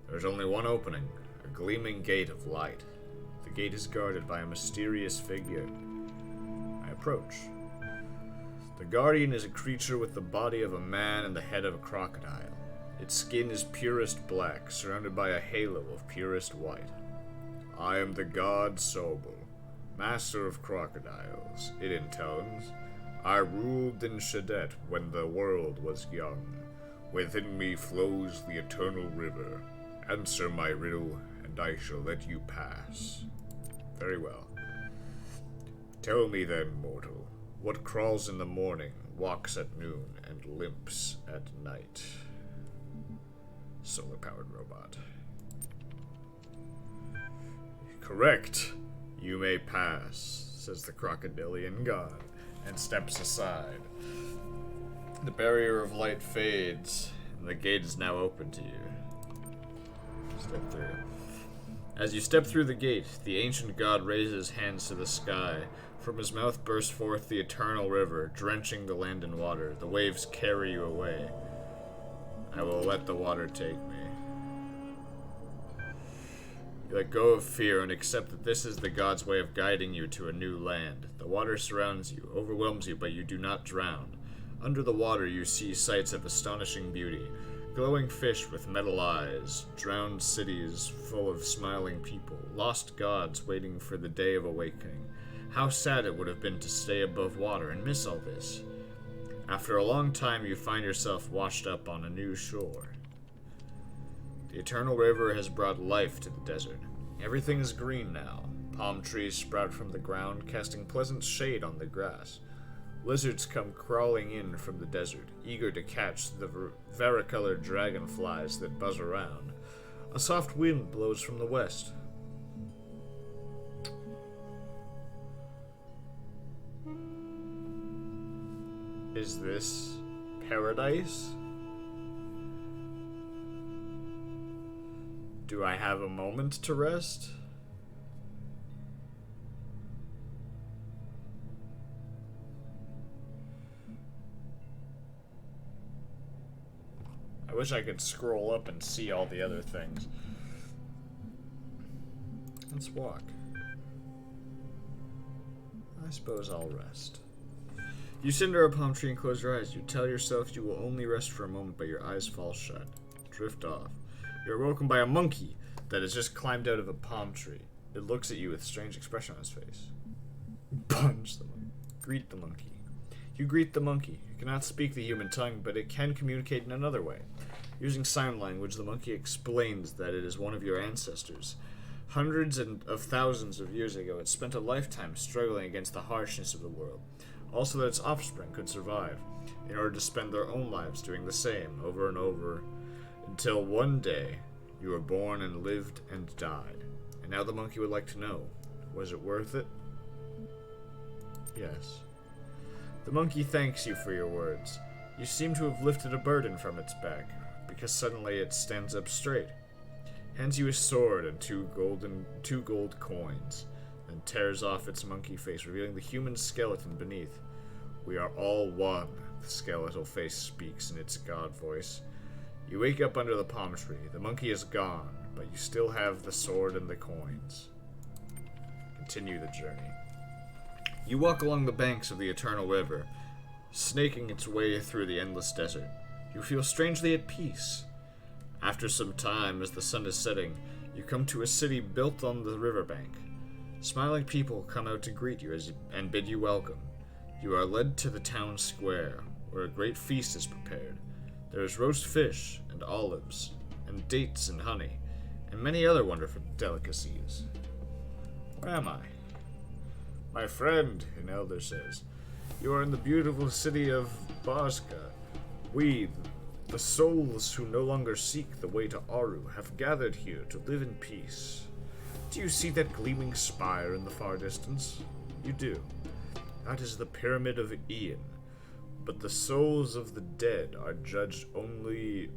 There is only one opening, a gleaming gate of light. The gate is guarded by a mysterious figure. I approach. The guardian is a creature with the body of a man and the head of a crocodile. Its skin is purest black, surrounded by a halo of purest white. I am the god Sobel, master of crocodiles, it intones. I ruled in Shadet when the world was young. Within me flows the eternal river. Answer my riddle, and I shall let you pass. Very well. Tell me then, mortal, what crawls in the morning, walks at noon, and limps at night? Solar-powered robot. Correct. You may pass, says the crocodilian god, and steps aside. The barrier of light fades, and the gate is now open to you. Step through. As you step through the gate, the ancient god raises hands to the sky. From his mouth bursts forth the eternal river, drenching the land in water. The waves carry you away. I will let the water take me. You let go of fear and accept that this is the god's way of guiding you to a new land. The water surrounds you, overwhelms you, but you do not drown. Under the water you see sights of astonishing beauty. Glowing fish with metal eyes, drowned cities full of smiling people, lost gods waiting for the day of awakening. How sad it would have been to stay above water and miss all this. After a long time, you find yourself washed up on a new shore. The eternal river has brought life to the desert. Everything is green now. Palm trees sprout from the ground, casting pleasant shade on the grass. Lizards come crawling in from the desert, eager to catch the varicolored dragonflies that buzz around. A soft wind blows from the west. Is this paradise? Do I have a moment to rest? I wish I could scroll up and see all the other things. Let's walk. I suppose I'll rest. You sit under a palm tree and close your eyes. You tell yourself you will only rest for a moment, but your eyes fall shut. Drift off. You're woken by a monkey that has just climbed out of a palm tree. It looks at you with a strange expression on its face. Punch the monkey. Greet the monkey. You greet the monkey. You cannot speak the human tongue, but it can communicate in another way. Using sign language, the monkey explains that it is one of your ancestors. Hundreds of thousands of years ago, it spent a lifetime struggling against the harshness of the world. Also that its offspring could survive, in order to spend their own lives doing the same, over and over, until one day, you were born and lived and died. And now the monkey would like to know, was it worth it? Yes. The monkey thanks you for your words. You seem to have lifted a burden from its back, because suddenly it stands up straight. Hands you a sword and two gold coins, then tears off its monkey face, revealing the human skeleton beneath. We are all one, the skeletal face speaks in its god voice. You wake up under the palm tree. The monkey is gone, but you still have the sword and the coins. Continue the journey. You walk along the banks of the eternal river, snaking its way through the endless desert. You feel strangely at peace. After some time, as the sun is setting, you come to a city built on the riverbank. Smiling people come out to greet you and bid you welcome. You are led to the town square, where a great feast is prepared. There is roast fish and olives, and dates and honey, and many other wonderful delicacies. Where am I? My friend, an elder says, you are in the beautiful city of Bozka. We, The souls who no longer seek the way to Aru have gathered here to live in peace. Do you see that gleaming spire in the far distance? You do. That is the Pyramid of Ian. But the souls of the dead are judged only...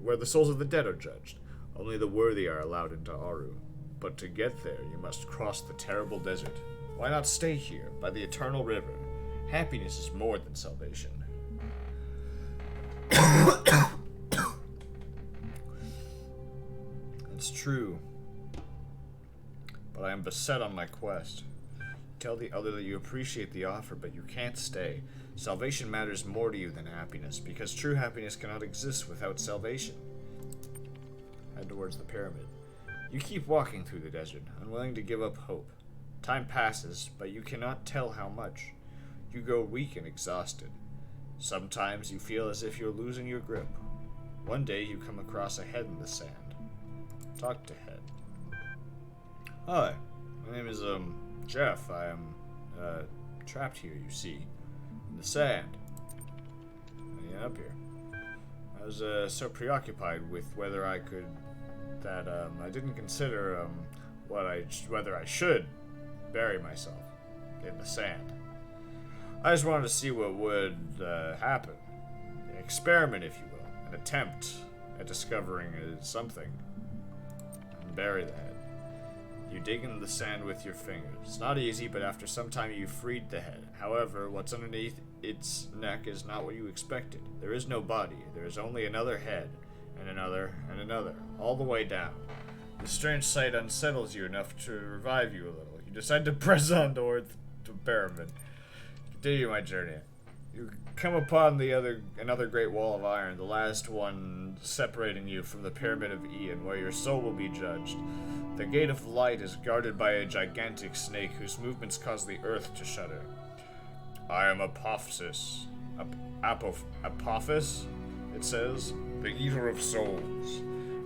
where the souls of the dead are judged. Only the worthy are allowed into Aru. But to get there, you must cross the terrible desert. Why not stay here, by the eternal river? Happiness is more than salvation. It's true. But I am beset on my quest. Tell the other that you appreciate the offer, but you can't stay. Salvation matters more to you than happiness, because true happiness cannot exist without salvation. Head towards the pyramid. You keep walking through the desert, unwilling to give up hope. Time passes, but you cannot tell how much. You grow weak and exhausted. Sometimes you feel as if you're losing your grip. One day you come across a head in the sand. Talk to Head. Hi, my name is, Jeff. I am, trapped here, you see, in the sand. Getting up here. I was, so preoccupied with whether I could, that, I didn't consider, whether I should bury myself in the sand. I just wanted to see what would, happen. An experiment, if you will. An attempt at discovering something. And bury the head. You dig into the sand with your fingers. It's not easy, but after some time you freed the head. However, what's underneath its neck is not what you expected. There is no body. There is only another head, and another, and another, all the way down. The strange sight unsettles you enough to revive you a little. You decide to press on towards the pyramid. Continue my journey. You come upon another great wall of iron, the last one separating you from the Pyramid of Ian, where your soul will be judged. The Gate of Light is guarded by a gigantic snake whose movements cause the earth to shudder. I am Apophis. Apophis, it says, the eater of souls.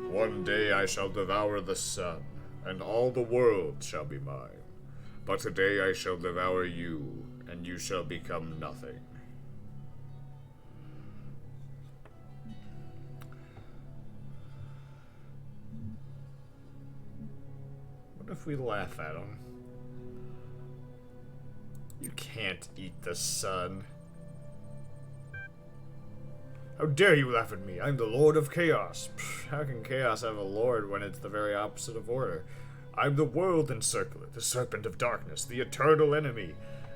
One day I shall devour the sun, and all the world shall be mine. But today I shall devour you, and you shall become nothing. What if we laugh at him? You can't eat the sun. How dare you laugh at me? I'm the Lord of Chaos. How can Chaos have a lord when it's the very opposite of order? I'm the World Encircler, the Serpent of Darkness, the eternal enemy.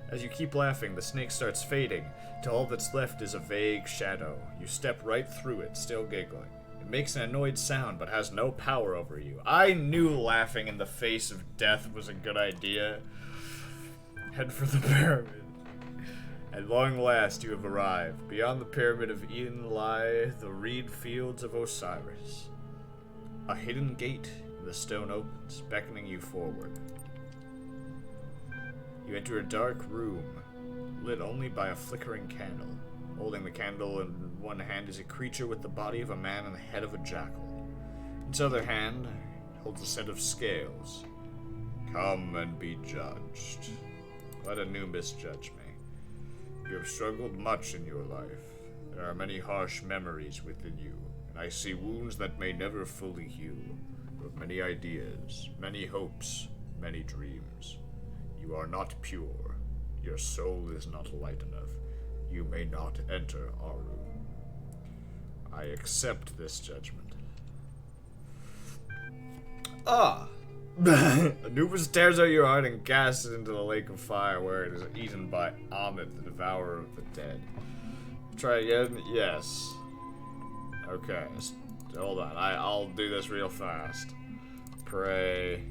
As you keep laughing, the snake starts fading, till all that's left is a vague shadow. You step right through it, still giggling. It makes an annoyed sound, but has no power over you. I knew laughing in the face of death was a good idea. Head for the pyramid. At long last you have arrived. Beyond the Pyramid of Ian lie the reed fields of Osiris. A hidden gate in the stone opens, beckoning you forward. You enter a dark room, lit only by a flickering candle. Holding the candle in one hand is a creature with the body of a man and the head of a jackal. In its other hand holds a set of scales. Come and be judged. Let Anubis judge me. You have struggled much in your life. There are many harsh memories within you, and I see wounds that may never fully heal. You have many ideas, many hopes, many dreams. You are not pure. Your soul is not light enough. You may not enter Aru. I accept this judgment. Ah! Anubis tears out your heart and casts it into the lake of fire, where it is eaten by Amit, the devourer of the dead. Try again? Yes. Okay, hold on. I'll do this real fast. Pray.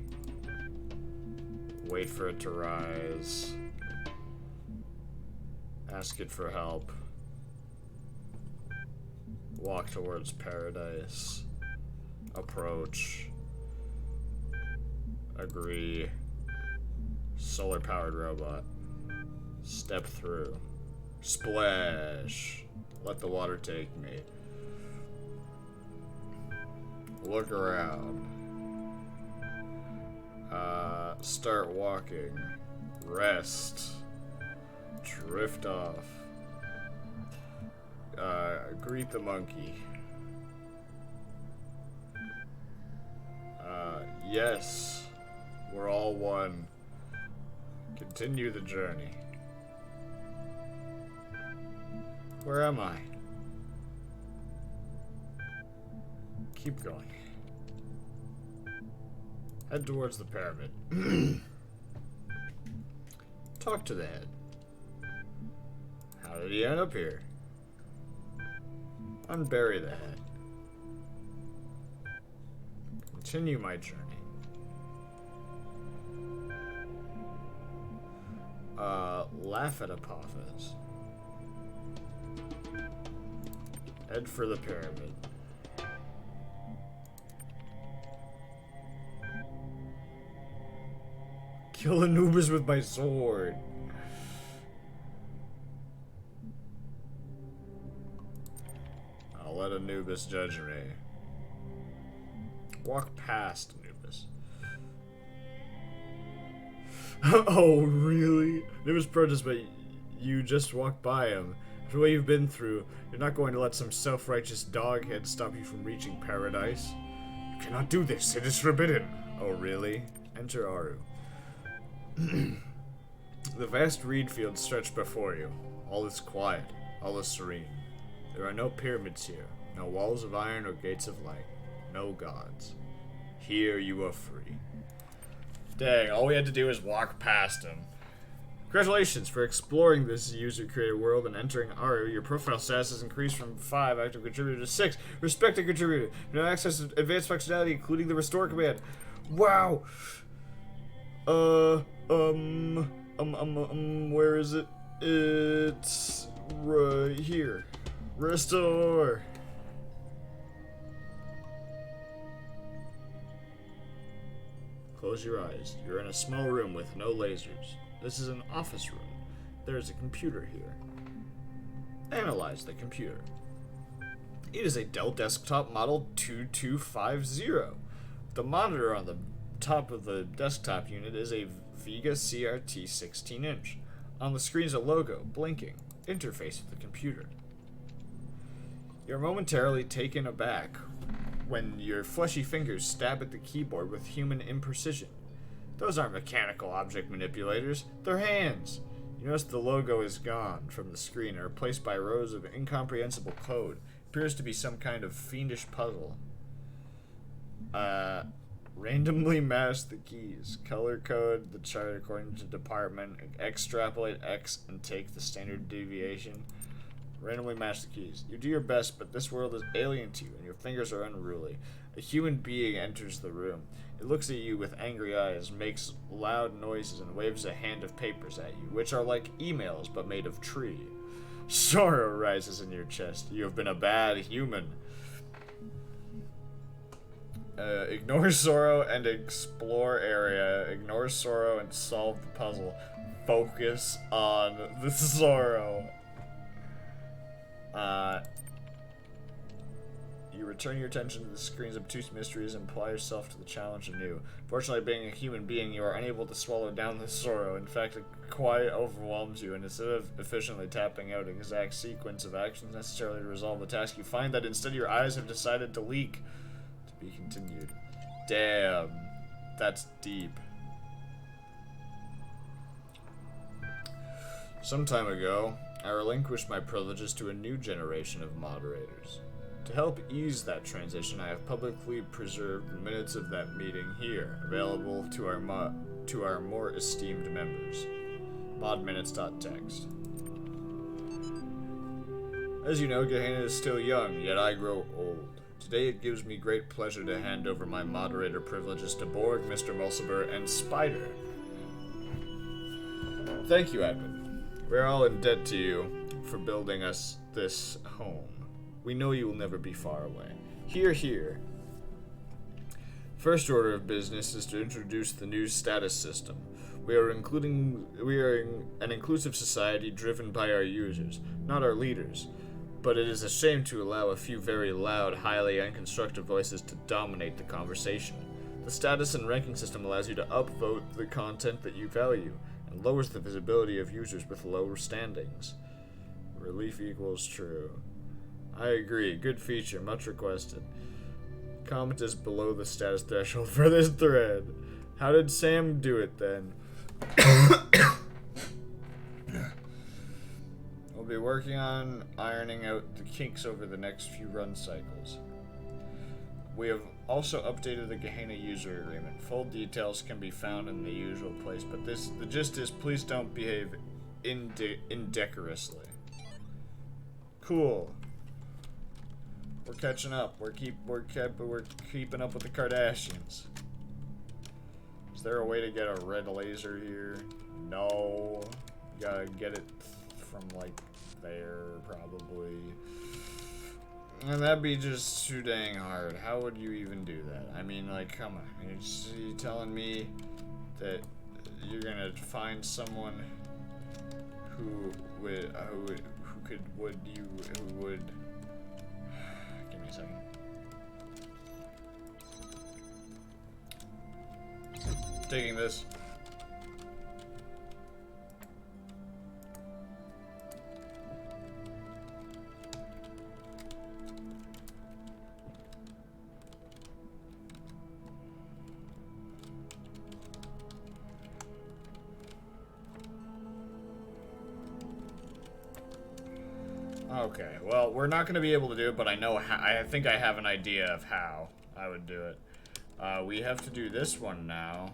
Wait for it to rise. Ask it for help. Walk towards paradise. Approach. Agree. Solar-powered robot. Step through. Splash. Let the water take me. Look around. Start walking. Rest. Drift off. Greet the monkey. Yes. We're all one. Continue the journey. Where am I? Keep going. Head towards the pyramid. Talk to the head. How did he end up here? Unbury the head. Continue my journey. Laugh at Apophis. Head for the pyramid. Kill Anubis with my sword. I'll let Anubis judge me. Walk past Anubis. Oh, really? Anubis protests, but you just walked by him. After what you've been through, you're not going to let some self-righteous doghead stop you from reaching paradise. You cannot do this. It is forbidden. Oh, really? Enter Aru. The vast reed fields stretch before you. All is quiet. All is serene. There are no pyramids here. No walls of iron or gates of light. No gods. Here you are free. Dang, all we had to do was walk past him. Congratulations for exploring this user-created world and entering Aru. Your profile status has increased from 5 active contributor to 6 respected contributor. You now access advanced functionality, including the restore command. Wow! Where is it? It's right here. Restore! Close your eyes. You're in a small room with no lasers. This is an office room. There is a computer here. Analyze the computer. It is a Dell desktop model 2250. The monitor on the top of the desktop unit is a Vega CRT 16-inch. On the screen is a logo, blinking, interface with the computer. You're momentarily taken aback when your fleshy fingers stab at the keyboard with human imprecision. Those aren't mechanical object manipulators, they're hands. You notice the logo is gone from the screen and replaced by rows of incomprehensible code. It appears to be some kind of fiendish puzzle. Randomly match the keys. Color code the chart according to department. Extrapolate X and take the standard deviation. Randomly match the keys. You do your best, but this world is alien to you, and your fingers are unruly. A human being enters the room. It looks at you with angry eyes, makes loud noises, and waves a hand of papers at you, which are like emails, but made of tree. Sorrow rises in your chest. You have been a bad human. Ignore sorrow and explore area. Ignore sorrow and solve the puzzle. Focus on the sorrow. You return your attention to the screen's obtuse mysteries and apply yourself to the challenge anew. Fortunately, being a human being, you are unable to swallow down the sorrow. In fact, it quite overwhelms you, and instead of efficiently tapping out an exact sequence of actions necessary to resolve the task, you find that instead your eyes have decided to leak. To be continued. Damn. That's deep. Some time ago, I relinquished my privileges to a new generation of moderators. To help ease that transition, I have publicly preserved the minutes of that meeting here, available to our more esteemed members. modminutes.txt. As you know, Gehenna is still young, yet I grow old. Today it gives me great pleasure to hand over my moderator privileges to Borg, Mr. Mulciber, and Spider. Thank you, Edmund. We're all in debt to you for building us this home. We know you will never be far away. Hear, hear. First order of business is to introduce the new status system. We are an inclusive society driven by our users, not our leaders. But it is a shame to allow a few very loud, highly unconstructive voices to dominate the conversation. The status and ranking system allows you to upvote the content that you value, and lowers the visibility of users with lower standings. Relief equals true. I agree. Good feature. Much requested. Comment is below the status threshold for this thread. How did Sam do it then? We'll be working on ironing out the kinks over the next few run cycles. We have also updated the Gehenna user agreement. Full details can be found in the usual place, but the gist is please don't behave indecorously. Cool. We're catching up. We're keeping up with the Kardashians. Is there a way to get a red laser here? No. You gotta get it from like there, probably. And that'd be just too dang hard. How would you even do that? I mean, like, come on. You're telling me that you're gonna find someone who would. Give me a second. Taking this. Okay, well, we're not going to be able to do it, but I know how. I think I have an idea of how I would do it. We have to do this one now.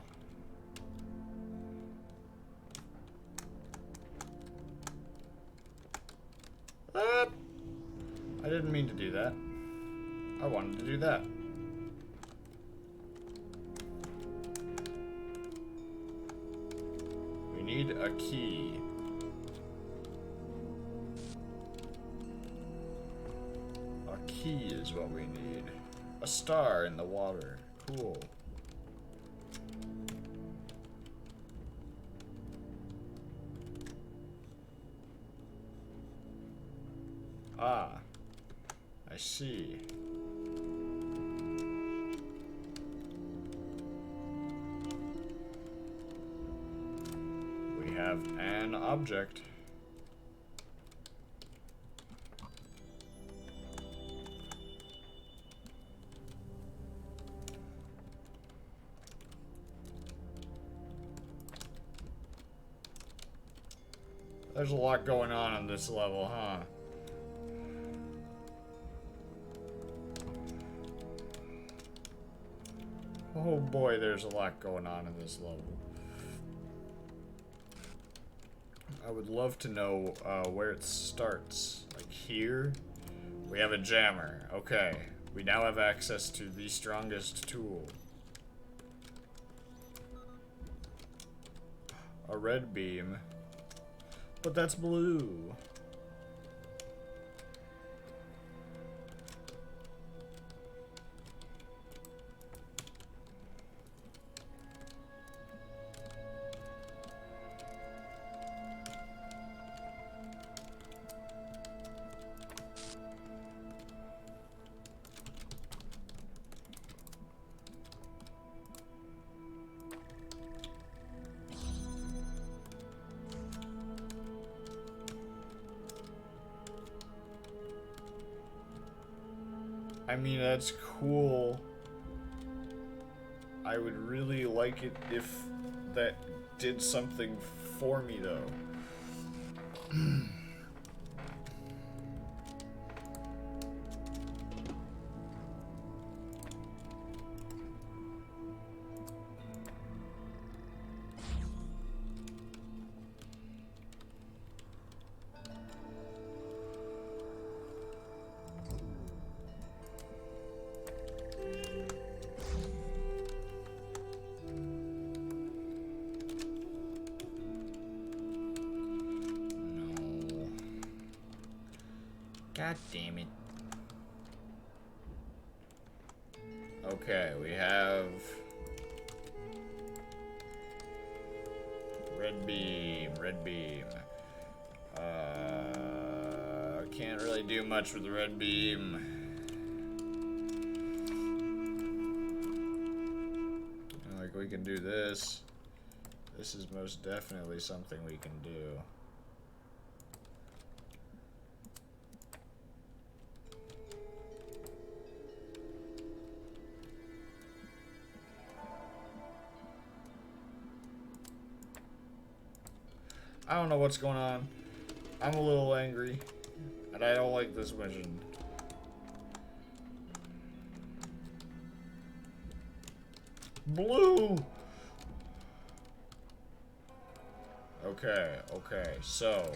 I didn't mean to do that. I wanted to do that. We need a key. A key is what we need. A star in the water. Cool. Ah, I see. We have an object. There's a lot going on this level, huh? Oh boy, there's a lot going on in this level. I would love to know where it starts. Like here, we have a jammer. Okay, we now have access to the strongest tool. A red beam. But that's blue. I mean, that's cool. I would really like it if that did something for me, though. God damn it. Okay, we have red beam, red beam. Can't really do much with the red beam. Like, we can do this. This is most definitely something we can do. I don't know what's going on. I'm a little angry. And I don't like this mission. Blue! Okay, okay, so...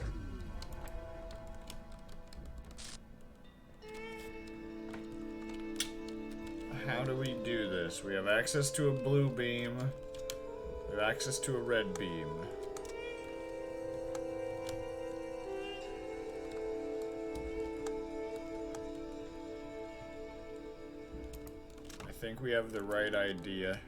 how do we do this? We have access to a blue beam. We have access to a red beam. I think we have the right idea.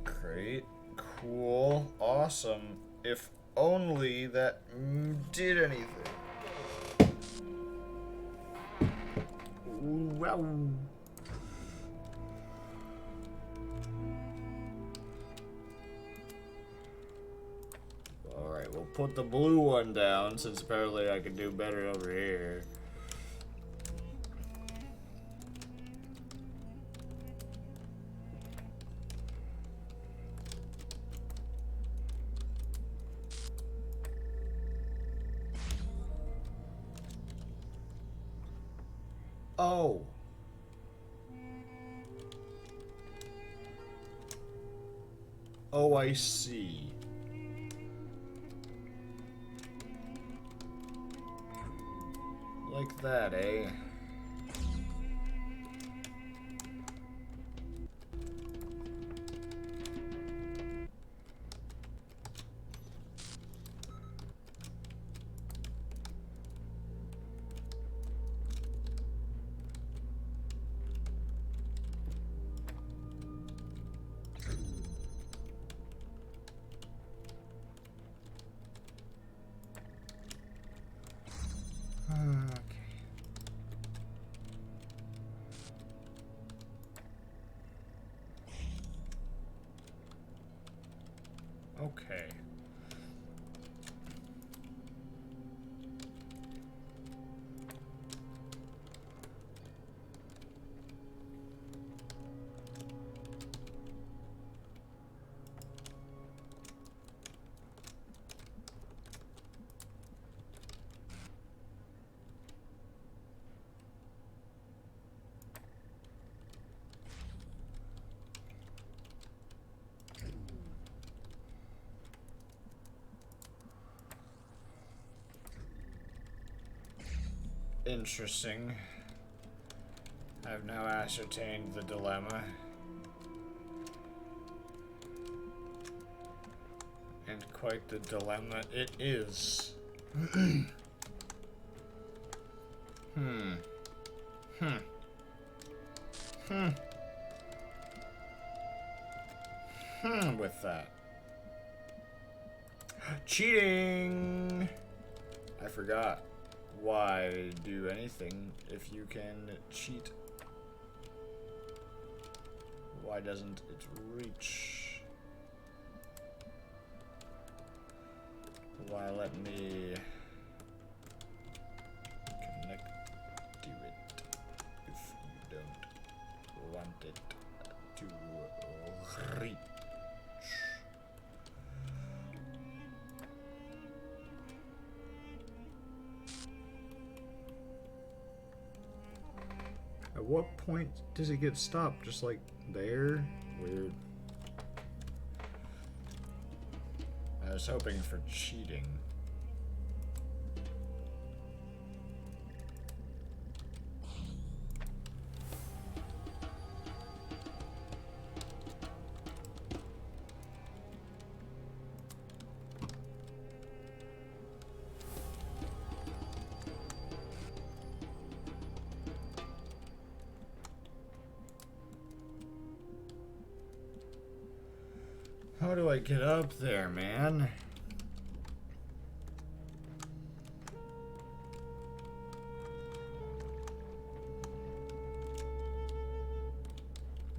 Great, cool, awesome. If only that did anything. Wow. Alright, we'll put the blue one down since apparently I can do better over here. Oh. Oh, I see. Like that, eh? Okay. Interesting. I've now ascertained the dilemma. And quite the dilemma it is. With that. Cheating! I forgot. Why do anything if you can cheat? Why doesn't it reach? Why let me connect to it if you don't want it to reach? At what point does it get stopped? Just like there? Weird. I was hoping for cheating. How do I get up there, man?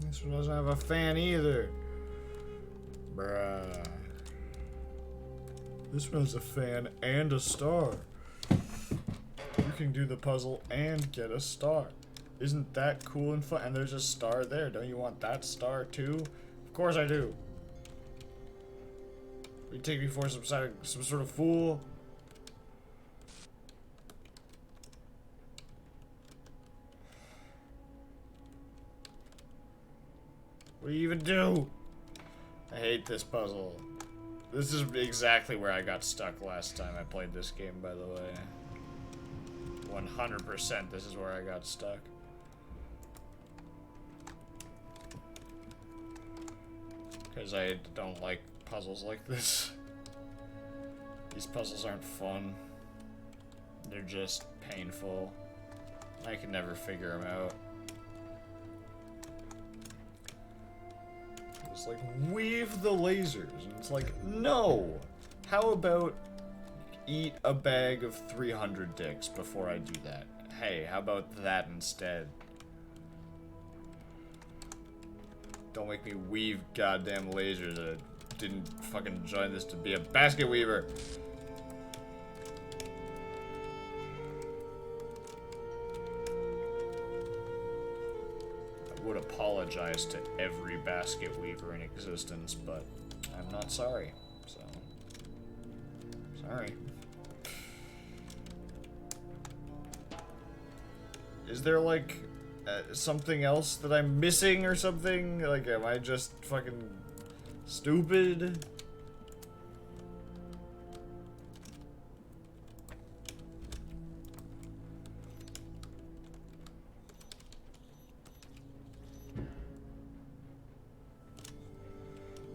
This one doesn't have a fan either. Bruh. This one has a fan and a star. You can do the puzzle and get a star. Isn't that cool and fun? And there's a star there. Don't you want that star too? Of course I do. You take me for some sort of fool. What do you even do? I hate this puzzle. This is exactly where I got stuck last time I played this game, by the way. 100% this is where I got stuck. Because I don't like puzzles like this. These puzzles aren't fun. They're just painful. I can never figure them out. It's like, weave the lasers. And it's like, no! How about eat a bag of 300 dicks before I do that? Hey, how about that instead? Don't make me weave goddamn lasers. I didn't fucking join this to be a basket weaver. I would apologize to every basket weaver in existence, but I'm not sorry, so sorry. Is there like something else that I'm missing or something? Like, am I just fucking stupid?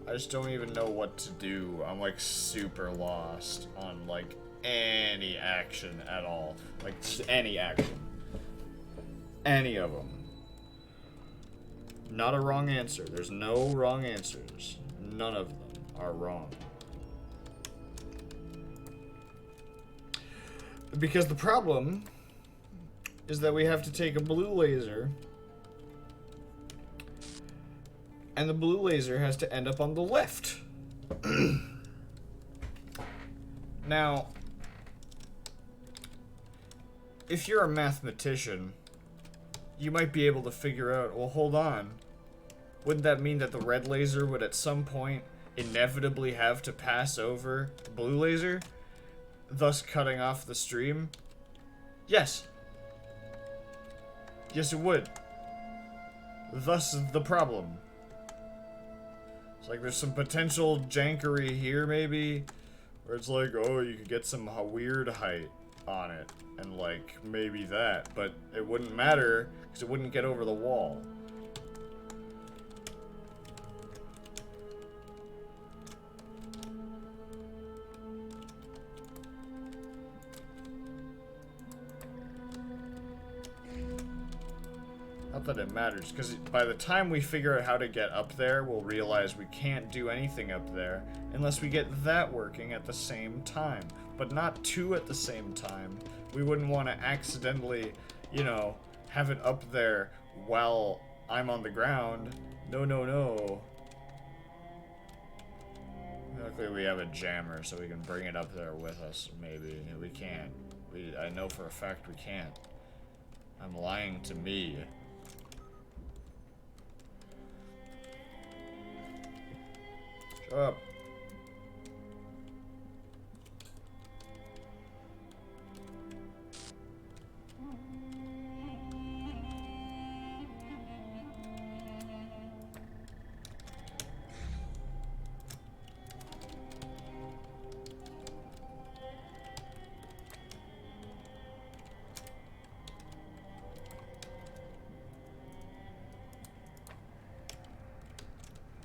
I just don't even know what to do. I'm like super lost on like any action at all. Like any action. Any of them. Not a wrong answer. There's no wrong answers. None of them are wrong. Because the problem is that we have to take a blue laser, and the blue laser has to end up on the left. Now, if you're a mathematician, you might be able to figure out, well, hold on. Wouldn't that mean that the red laser would at some point inevitably have to pass over the blue laser, thus cutting off the stream? Yes. Yes, it would. Thus the problem. It's like there's some potential jankery here, maybe, where it's like, oh, you could get some weird height on it, and like, maybe that, but it wouldn't matter, because it wouldn't get over the wall. Not that it matters, because by the time we figure out how to get up there, we'll realize we can't do anything up there unless we get that working at the same time. But not two at the same time. We wouldn't want to accidentally, you know, have it up there while I'm on the ground. No, no, no. Luckily we have a jammer, so we can bring it up there with us, maybe. We can't. I know for a fact we can't. I'm lying to me. Shut up.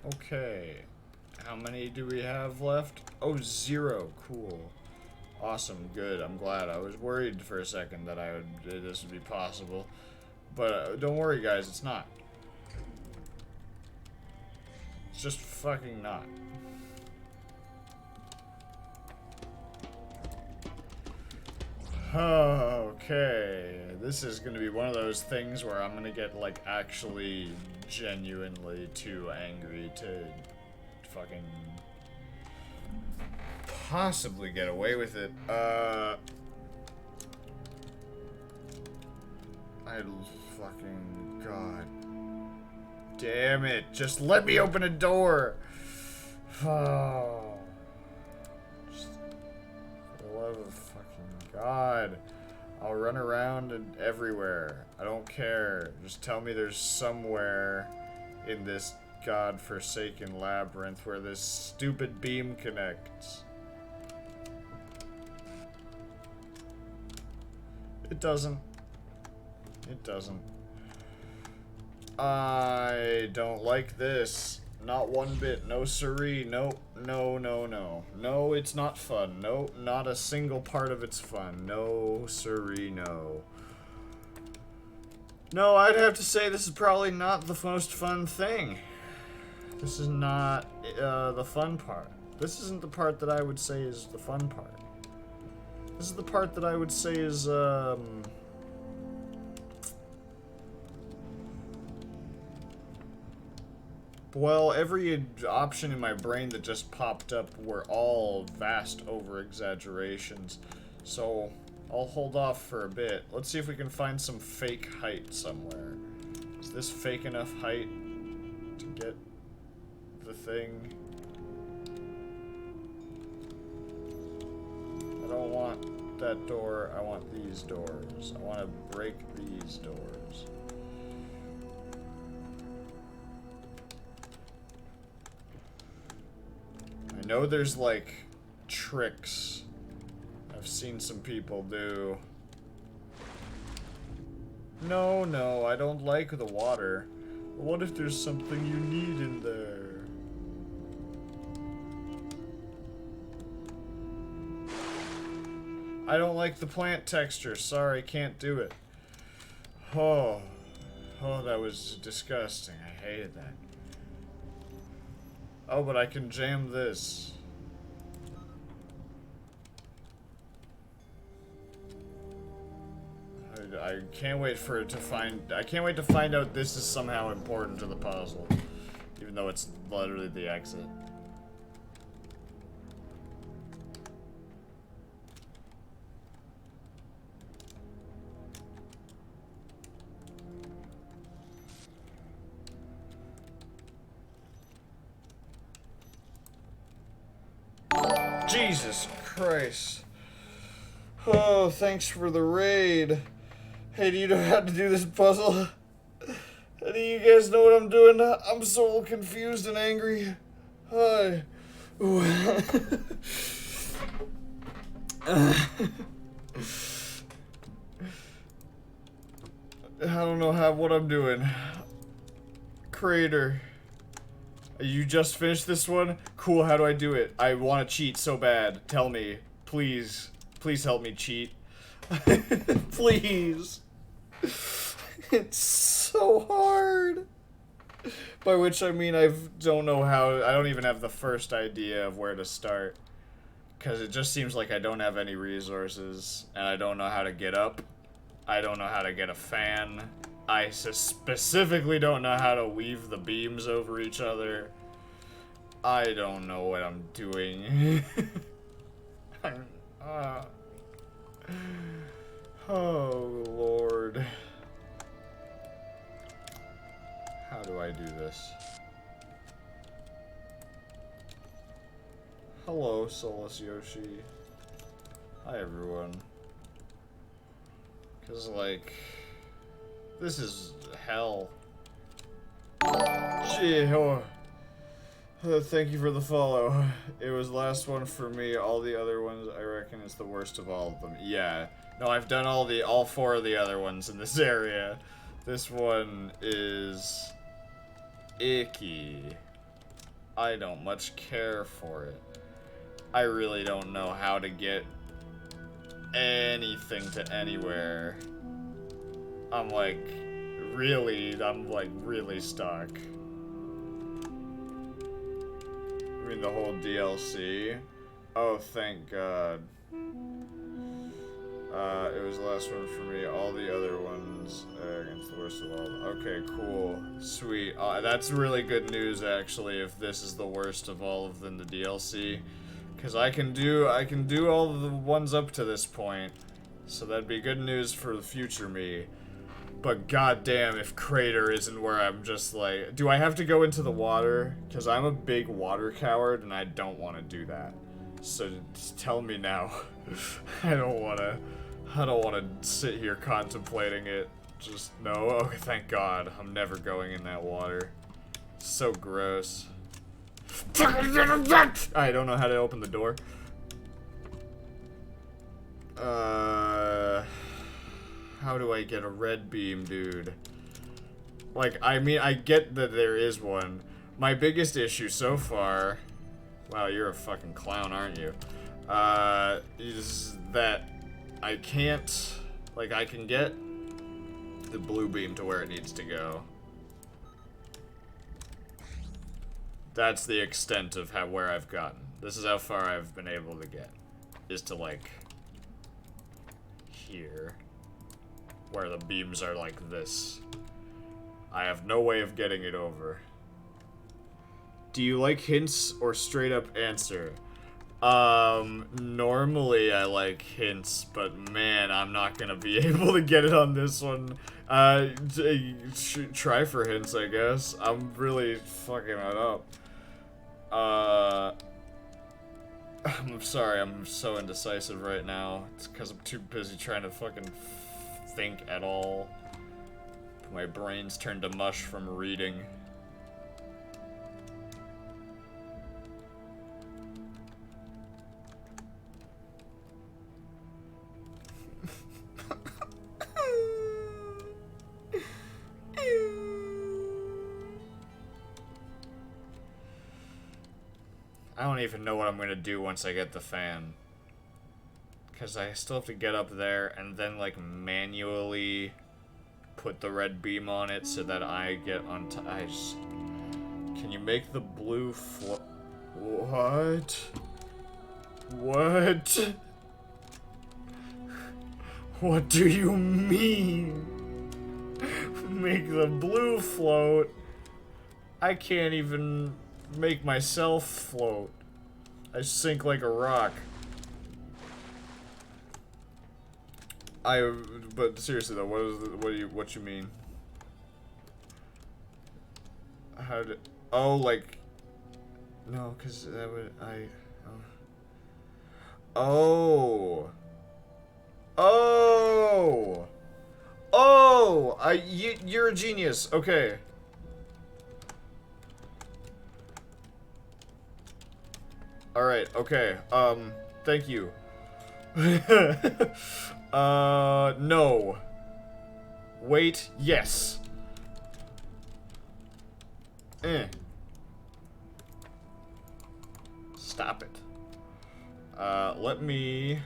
Okay, how many do we have left? Oh, 0. Cool. Awesome, good. I'm glad. I was worried for a second that this would be possible, but don't worry, guys. It's not. It's just fucking not. Okay, this is gonna be one of those things where I'm gonna get, like, actually genuinely too angry to fucking possibly get away with it. I fucking god damn it, just let me open a door. Oh, just, for the love of fucking god, I'll run around and everywhere, I don't care, just tell me there's somewhere in this godforsaken labyrinth where this stupid beam connects. It doesn't. It doesn't. I don't like this. Not one bit. No siree. Nope. No, no, no. No, it's not fun. Nope. Not a single part of it's fun. No siree, no. No, I'd have to say this is probably not the most fun thing. This is not the fun part. This isn't the part that I would say is the fun part. This is the part that I would say is, well, every option in my brain that just popped up were all vast over-exaggerations. So, I'll hold off for a bit. Let's see if we can find some fake height somewhere. Is this fake enough height to get the thing? I don't want that door, I want these doors. I want to break these doors. I know there's like tricks I've seen some people do. No, no, I don't like the water. What if there's something you need in there? I don't like the plant texture. Sorry, can't do it. Oh. Oh, that was disgusting. I hated that. Oh, but I can jam this. I can't wait for it to find... I can't wait to find out this is somehow important to the puzzle. Even though it's literally the exit. Jesus Christ. Oh, thanks for the raid. Hey, do you know how to do this puzzle? Do you guys know what I'm doing? I'm so confused and angry. Hi. I don't know what I'm doing. Crater. You just finished this one? Cool, how do I do it? I want to cheat so bad. Tell me. Please. Please help me cheat. Please. It's so hard. By which I mean I don't know how... I don't even have the first idea of where to start. Because it just seems like I don't have any resources. And I don't know how to get up. I don't know how to get a fan. I specifically don't know how to weave the beams over each other. I don't know what I'm doing. Oh, Lord. How do I do this? Hello, Solus Yoshi. Hi, everyone. Because, like... This is hell. Gee, oh. Thank you for the follow. It was the last one for me. All the other ones, I reckon, is the worst of all of them. Yeah. No, I've done all four of the other ones in this area. This one is icky. I don't much care for it. I really don't know how to get anything to anywhere. I'm like really stuck. I mean the whole DLC. Oh, thank God. It was the last one for me. All the other ones against the worst of all. Okay, cool. Sweet. That's really good news, actually, if this is the worst of all of them, the DLC. Because I can do all of the ones up to this point. So that'd be good news for the future me. But goddamn, if Crater isn't where I'm just like... Do I have to go into the water? Because I'm a big water coward, and I don't want to do that. So just tell me now. I don't want to sit here contemplating it. Just no. Oh, thank God. I'm never going in that water. So gross. I don't know how to open the door. How do I get a red beam, dude? Like, I mean, I get that there is one. My biggest issue so far... Wow, you're a fucking clown, aren't you? Is that I can't... Like, I can get the blue beam to where it needs to go. That's the extent of where I've gotten. This is how far I've been able to get. Is to, like... here. Where the beams are like this. I have no way of getting it over. Do you like hints or straight up answer? Normally I like hints, but man, I'm not gonna be able to get it on this one. Try for hints, I guess. I'm really fucking it up. I'm sorry, I'm so indecisive right now. It's because I'm too busy trying to fucking think at all. My brain's turned to mush from reading. I don't even know what I'm gonna do once I get the fan. Because I still have to get up there and then, like, manually put the red beam on it so that I get on top. Can you make the blue What? What? What do you mean? Make the blue float? I can't even make myself float. I sink like a rock. But seriously though, what you mean? How did? Oh, like, no, cause that would Oh. Oh. Oh. You're a genius. Okay. All right. Okay. Thank you. No. Wait, yes. Stop it. Let me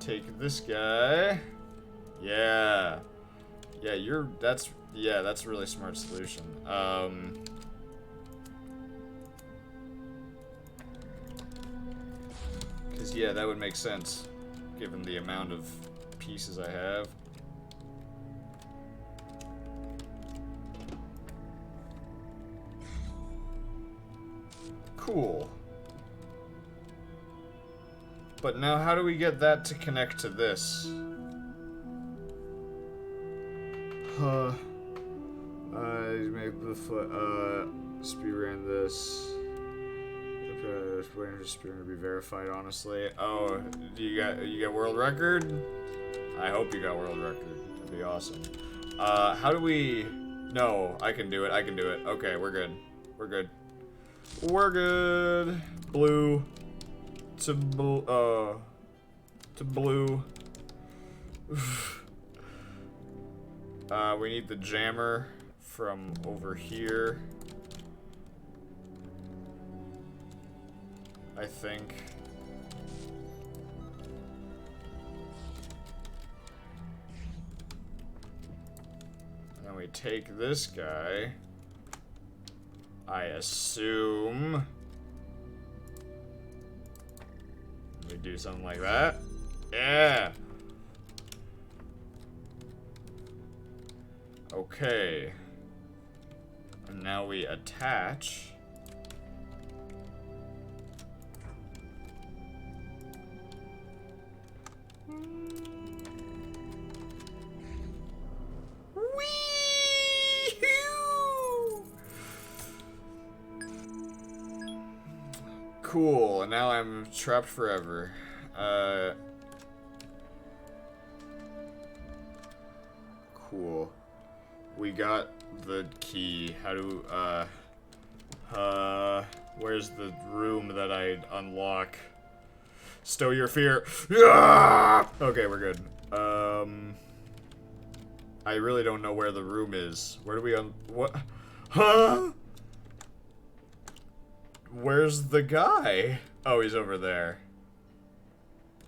take this guy. Yeah. Yeah, that's a really smart solution. Cause yeah, that would make sense, given the amount of pieces I have. Cool. But now how do we get that to connect to this? Make the speed ran this. Waiting for speed to be verified, honestly. Oh, you got world record? I hope you got world record. That'd be awesome. How do we... No, I can do it. Okay, we're good. We're good. Blue. To blue. We need the jammer from over here. I think. And then we take this guy. I assume. We do something like that. Yeah. Okay. And now we attach. Cool, and now I'm trapped forever. Cool. We got the key. How do, where's the room that I unlock? Stow your fear. Yeah! Okay, we're good. I really don't know where the room is. Where do we what? Huh? Where's the guy? Oh, he's over there.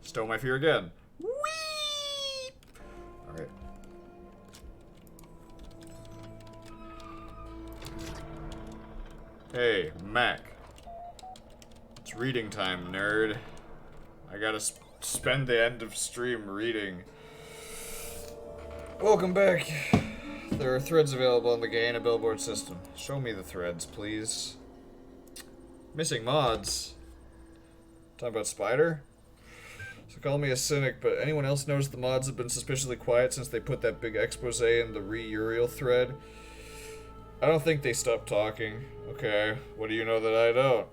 Stow my fear again. Whee! Alright. Hey, Mac. It's reading time, nerd. I gotta spend the end of stream reading. Welcome back. There are threads available on the Gaina billboard system. Show me the threads, please. Missing mods. Talking about Spider? So call me a cynic, but anyone else notice the mods have been suspiciously quiet since they put that big expose in the Uriel thread? I don't think they stopped talking. Okay, what do you know that I don't?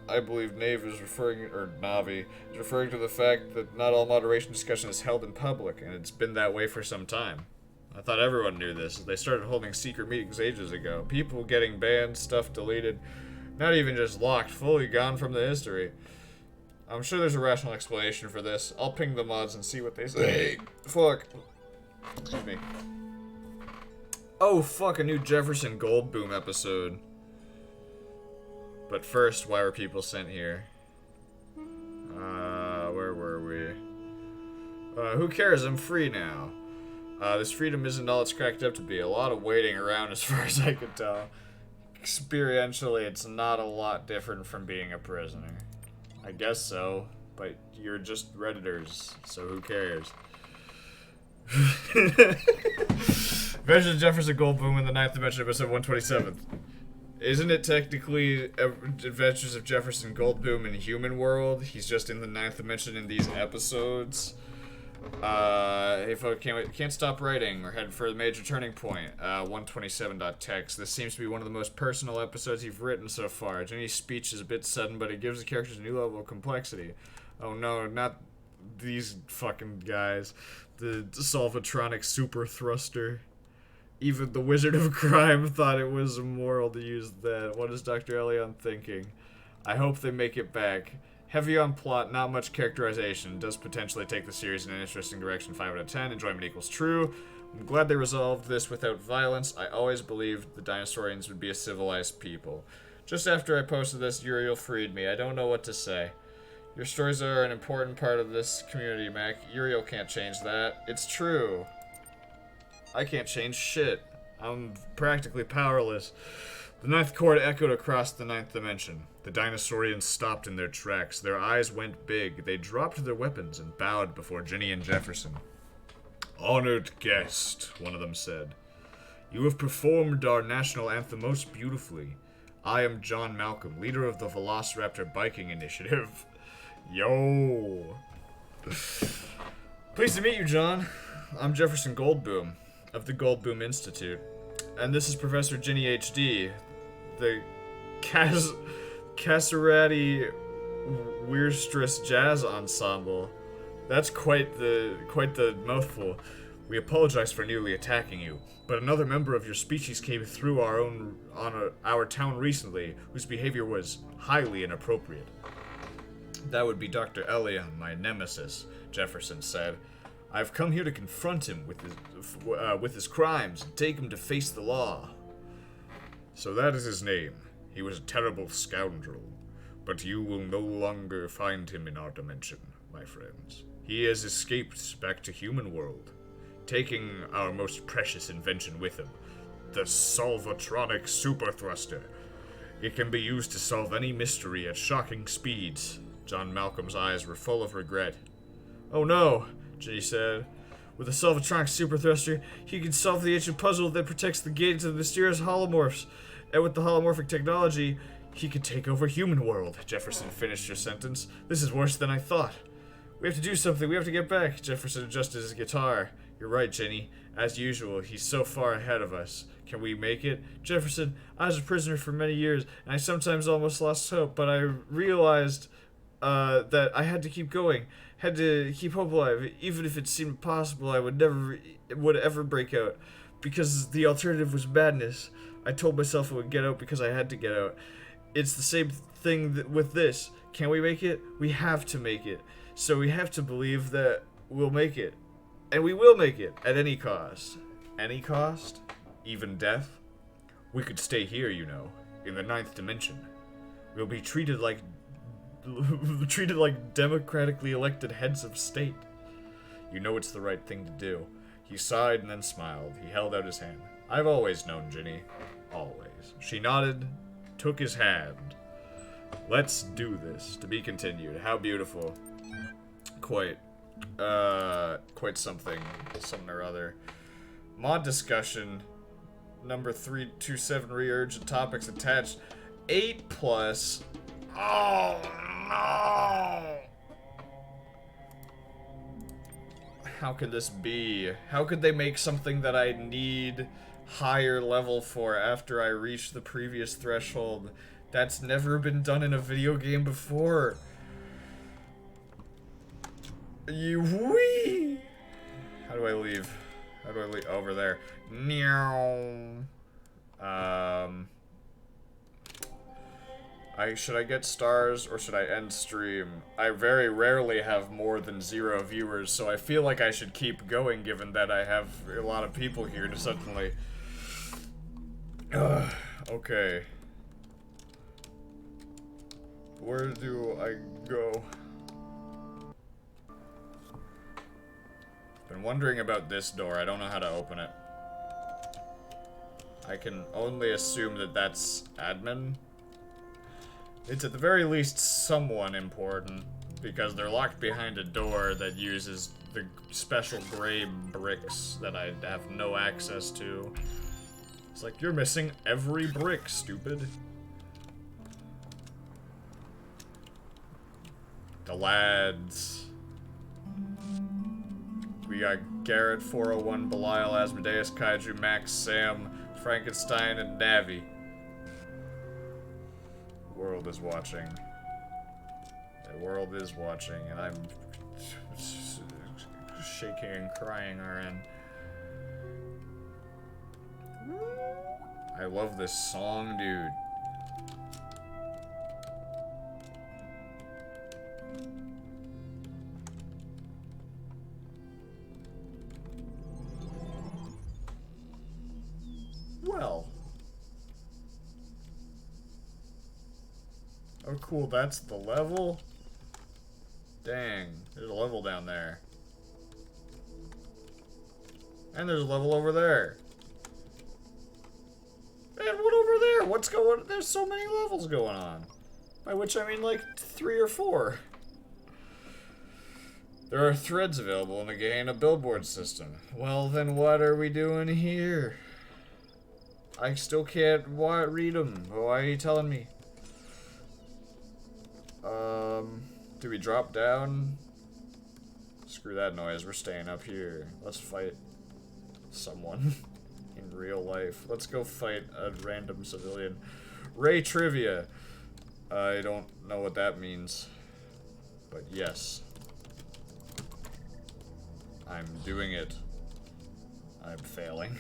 I believe Navi is referring to the fact that not all moderation discussion is held in public, and it's been that way for some time. I thought everyone knew this. They started holding secret meetings ages ago. People getting banned, stuff deleted, not even just locked, fully gone from the history. I'm sure there's a rational explanation for this. I'll ping the mods and see what they say. Fuck. Excuse me. Oh, fuck, a new Jefferson Goldboom episode. But first, why were people sent here? Where were we? Who cares? I'm free now. This freedom isn't all it's cracked up to be. A lot of waiting around as far as I could tell. Experientially, it's not a lot different from being a prisoner. I guess so, but you're just Redditors, so who cares? Adventures of Jefferson Goldboom in the 9th Dimension, episode 127. Isn't it technically Adventures of Jefferson Goldboom in Human World? He's just in the 9th Dimension in these episodes. Hey folks, can't stop writing. We're heading for the major turning point. 127.txt. This seems to be one of the most personal episodes you've written so far. Jenny's speech is a bit sudden, but it gives the characters a new level of complexity. Oh no, not these fucking guys. The Solvatronic Super Thruster. Even the Wizard of Crime thought it was immoral to use that. What is Dr. Elion thinking? I hope they make it back. Heavy on plot, not much characterization. Does potentially take the series in an interesting direction. 5 out of 10. Enjoyment equals true. I'm glad they resolved this without violence. I always believed the Dinosaurians would be a civilized people. Just after I posted this, Uriel freed me. I don't know what to say. Your stories are an important part of this community, Mac. Uriel can't change that. It's true. I can't change shit. I'm practically powerless. The 9th chord echoed across the 9th dimension. The Dinosaurians stopped in their tracks. Their eyes went big. They dropped their weapons and bowed before Ginny and Jefferson. Honored guest, one of them said. You have performed our national anthem most beautifully. I am John Malcolm, leader of the Velociraptor Biking Initiative. Yo. Pleased to meet you, John. I'm Jefferson Goldboom of the Goldboom Institute. And this is Professor Ginny H.D., the Casserati Weirstress Jazz Ensemble. That's quite the mouthful. We apologize for nearly attacking you, but another member of your species came through our town recently, whose behavior was highly inappropriate. That would be Dr. Elion, my nemesis, Jefferson said. I've come here to confront him with his crimes and take him to face the law. So that is his name. He was a terrible scoundrel, but you will no longer find him in our dimension, my friends. He has escaped back to human world, taking our most precious invention with him, the Solvatronic Super Thruster. It can be used to solve any mystery at shocking speeds. John Malcolm's eyes were full of regret. Oh no, Ginny said. With a Salvatronic super thruster, he can solve the ancient puzzle that protects the gate to the mysterious holomorphs. And with the holomorphic technology, he could take over human world. Jefferson finished her sentence. This is worse than I thought. We have to do something. We have to get back. Jefferson adjusted his guitar. You're right, Ginny. As usual, he's so far ahead of us. Can we make it? Jefferson, I was a prisoner for many years, and I sometimes almost lost hope, but I realized that I had to keep going. Had to keep hope alive. Even if it seemed impossible, I would ever break out. Because the alternative was madness. I told myself I would get out because I had to get out. It's the same thing with this. Can we make it? We have to make it. So we have to believe that we'll make it. And we will make it, at any cost. Any cost? Even death? We could stay here, you know, in the 9th dimension. We'll be treated like democratically elected heads of state. You know it's the right thing to do. He sighed and then smiled. He held out his hand. I've always known, Ginny. Always. She nodded, took his hand. Let's do this. To be continued. How beautiful. Quite something or other. Mod discussion. Number 327 re-urgent topics attached. 8+. Oh no! How could this be? How could they make something that I need higher level for after I reach the previous threshold? That's never been done in a video game before. Wee! How do I leave? How do I leave? Over there. Meow. Should I get stars or should I end stream? I very rarely have more than 0 viewers, so I feel like I should keep going given that I have a lot of people here to suddenly... okay. Where do I go? Been wondering about this door. I don't know how to open it. I can only assume that that's admin. It's at the very least someone important, because they're locked behind a door that uses the special gray bricks that I have no access to. It's like, you're missing every brick, stupid. The lads. We got Garrett, 401, Belial, Asmodeus, Kaiju, Max, Sam, Frankenstein, and Navi. The world is watching. The world is watching, and I'm shaking and crying, RN. I love this song, dude. Well. Oh, cool, that's the level? Dang, there's a level down there. And there's a level over there. And what over there? What's going on? There's so many levels going on. By which I mean like 3 or 4. There are threads available in the game, a billboard system. Well, then what are we doing here? I still can't read them. Why are you telling me? Do we drop down? Screw that noise. We're staying up here. Let's fight someone in real life. Let's go fight a random civilian. Ray Trivia. I don't know what that means. But yes. I'm doing it. I'm failing.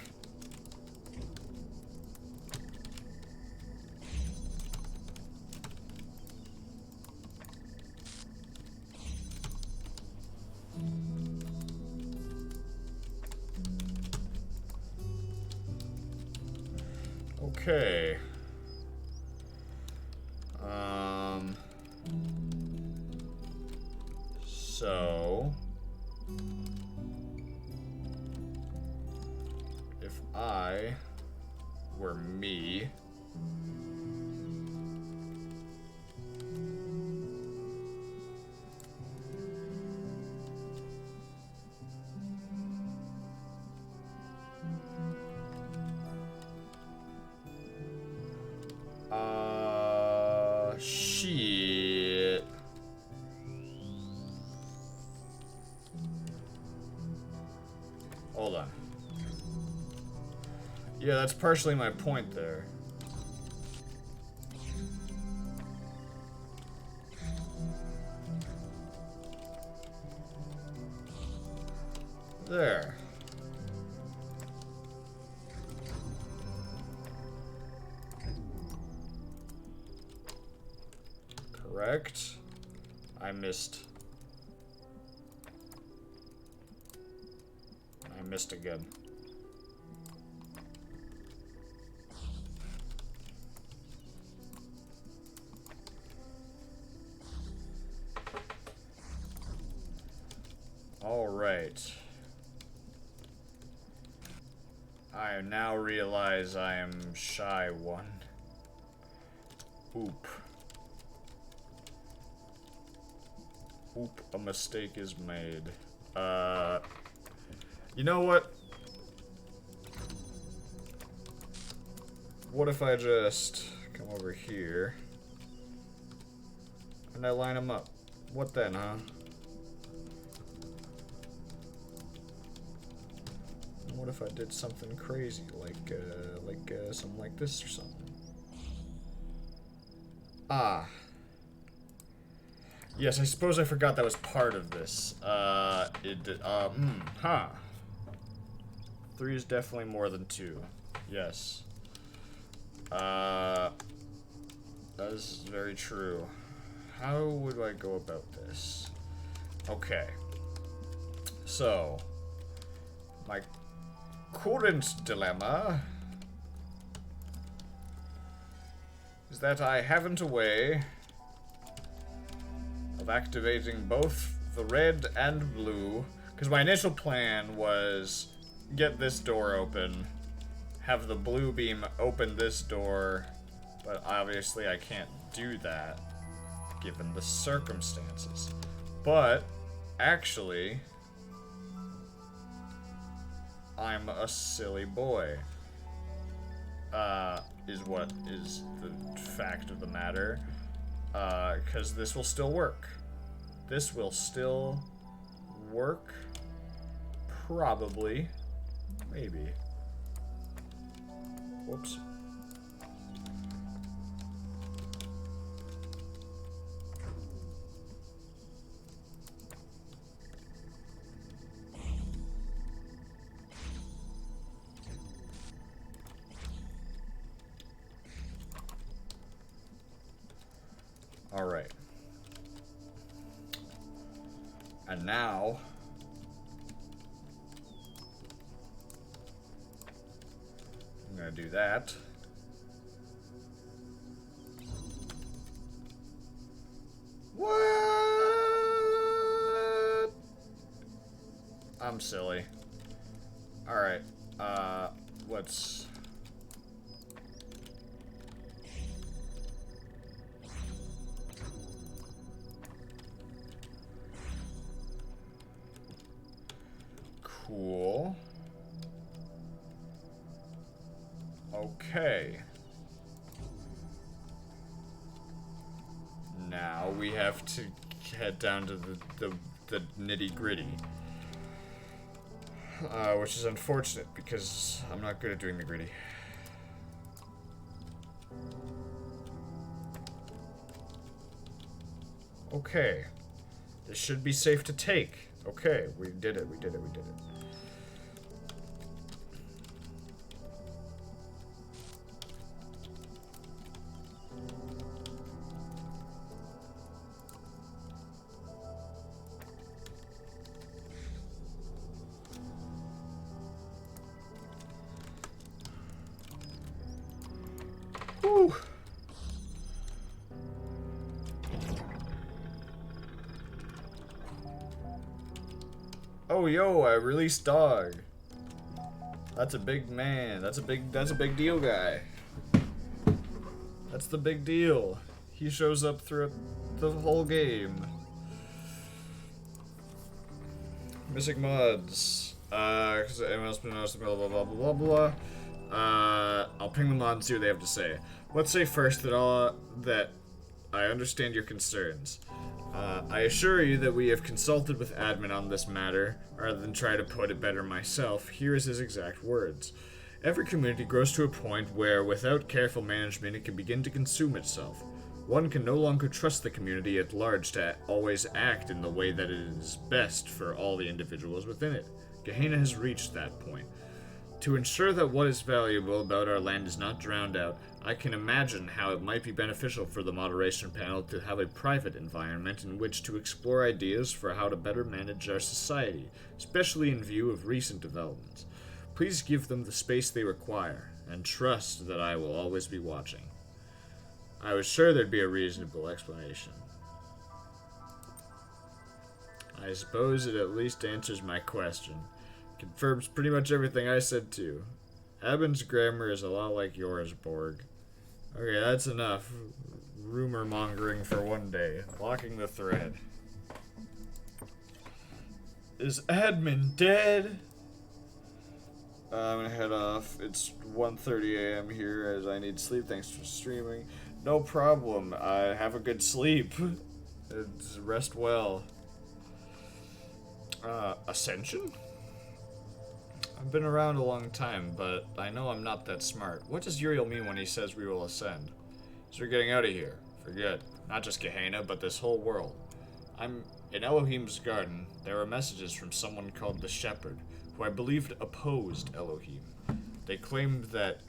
Okay. So if I were me, Yeah, that's partially my point there. There. Correct. I missed. I missed again. All right. I now realize I am shy one. Oop. Oop, a mistake is made. You know what? What if I just come over here and I line them up? What then, huh? What if I did something crazy, like something like this or something? Ah. Yes, I suppose I forgot that was part of this. Huh. 3 is definitely more than 2. Yes. That is very true. How would I go about this? Okay. So, my current dilemma is that I haven't a way of activating both the red and blue, because my initial plan was get this door open, have the blue beam open this door, but obviously I can't do that given the circumstances. But actually, I'm a silly boy, is what is the fact of the matter, because this will still work. This will still work, probably, maybe. Whoops. All right. And now, I'm gonna do that. What? I'm silly. All right. Let's. Cool. Okay. Now we have to head down to the nitty-gritty. Which is unfortunate because I'm not good at doing the gritty. Okay. This should be safe to take. Okay, we did it, we did it, we did it. Whew. Oh yo, I released dog. That's a big man. That's a big deal guy. That's the big deal. He shows up throughout the whole game. Missing mods. Cause anyone else been noticing blah blah blah blah blah blah. I'll ping them on and see what they have to say. Let's say first that I understand your concerns. I assure you that we have consulted with admin on this matter, rather than try to put it better myself. Here is his exact words. Every community grows to a point where, without careful management, it can begin to consume itself. One can no longer trust the community at large to always act in the way that is best for all the individuals within it. Gehenna has reached that point. To ensure that what is valuable about our land is not drowned out, I can imagine how it might be beneficial for the Moderation Panel to have a private environment in which to explore ideas for how to better manage our society, especially in view of recent developments. Please give them the space they require, and trust that I will always be watching. I was sure there'd be a reasonable explanation. I suppose it at least answers my question. Confirms pretty much everything I said too. Eben's grammar is a lot like yours, Borg. Okay, that's enough. Rumor mongering for one day. Locking the thread. Is Admin dead? I'm gonna head off. It's 1:30 a.m. here as I need sleep. Thanks for streaming. No problem. Have a good sleep. Rest well. Ascension? I've been around a long time, but I know I'm not that smart. What does Uriel mean when he says we will ascend? So we're getting out of here. For good. Not just Gehenna, but this whole world. I'm in Elohim's garden. There are messages from someone called the Shepherd, who I believed opposed Elohim. They claimed that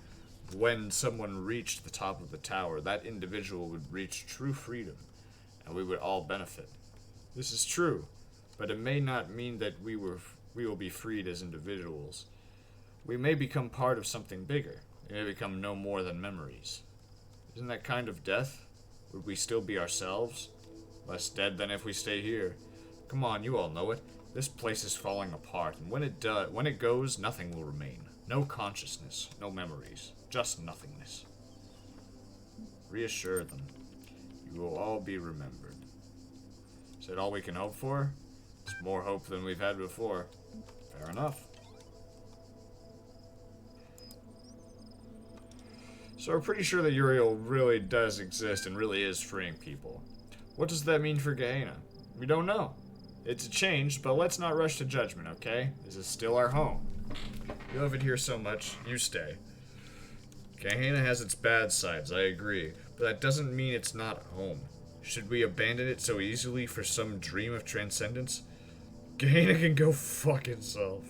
when someone reached the top of the tower, that individual would reach true freedom, and we would all benefit. This is true, but it may not mean that we will be freed as individuals. We may become part of something bigger. We may become no more than memories. Isn't that kind of death? Would we still be ourselves? Less dead than if we stay here. Come on, you all know it. This place is falling apart, and when it goes, nothing will remain. No consciousness, no memories, just nothingness. Reassure them. You will all be remembered. Is that all we can hope for? It's more hope than we've had before. Fair enough. So we're pretty sure that Uriel really does exist and really is freeing people. What does that mean for Gehenna? We don't know. It's a change, but let's not rush to judgment, okay? This is still our home. You love it here so much, you stay. Gehenna has its bad sides, I agree, but that doesn't mean it's not home. Should we abandon it so easily for some dream of transcendence? Gehenna can go fuck itself.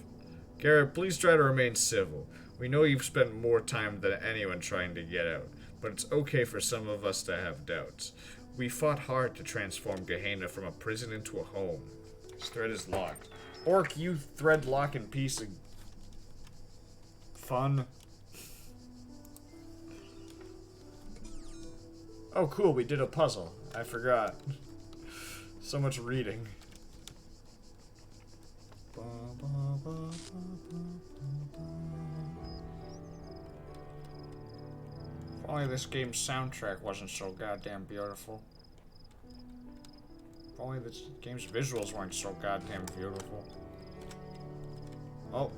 Garrett, please try to remain civil. We know you've spent more time than anyone trying to get out, but it's okay for some of us to have doubts. We fought hard to transform Gehenna from a prison into a home. This thread is locked. Orc, you thread locking piece of fun. Oh, cool, we did a puzzle. I forgot. So much reading. If only this game's soundtrack wasn't so goddamn beautiful. If only this game's visuals weren't so goddamn beautiful. Oh,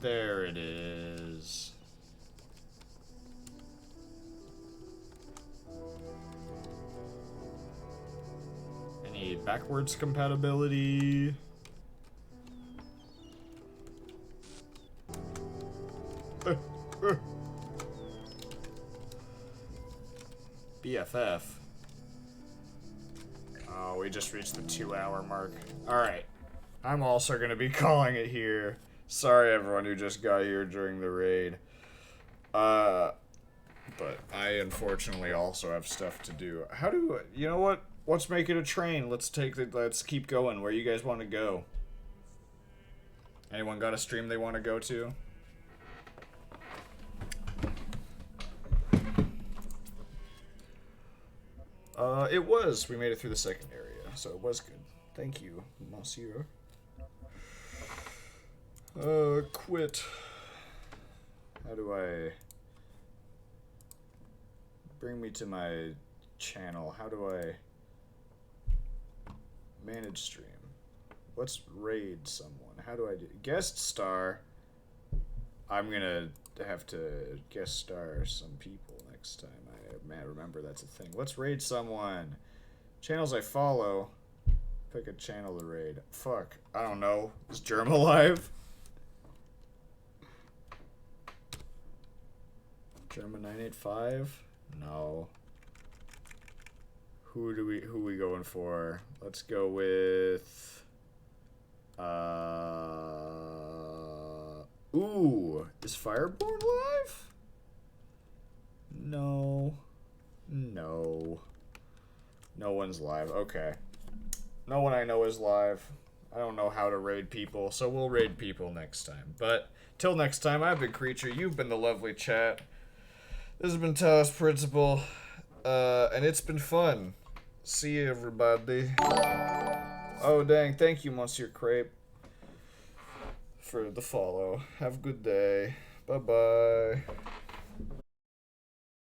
there it is. Any backwards compatibility? BFF. Oh, we just reached the 2-hour mark. Alright. I'm also gonna be calling it here. Sorry everyone who just got here during the raid. But I unfortunately also have stuff to do. How do, you know what? Let's make it a train. Let's keep going. Where you guys want to go? Anyone got a stream they want to go to? It was. We made it through the second area, so it was good. Thank you, monsieur. Quit. How do I... Bring me to my channel. How do I... Manage stream. Let's raid someone. How do I do... Guest star. I'm gonna have to guest star some people next time. I remember that's a thing. Let's raid someone. Channels I follow. Pick a channel to raid. Fuck. I don't know. Is Germ alive? German 985? No. Who we going for? Let's go with ooh, is Fireborn live? No. No. No one's live. Okay. No one I know is live. I don't know how to raid people, so we'll raid people next time. But till next time, I've been Creature. You've been the lovely chat. This has been Talos Principle, and it's been fun. See you, everybody. Oh, dang. Thank you, Monsieur Crepe, for the follow. Have a good day. Bye-bye.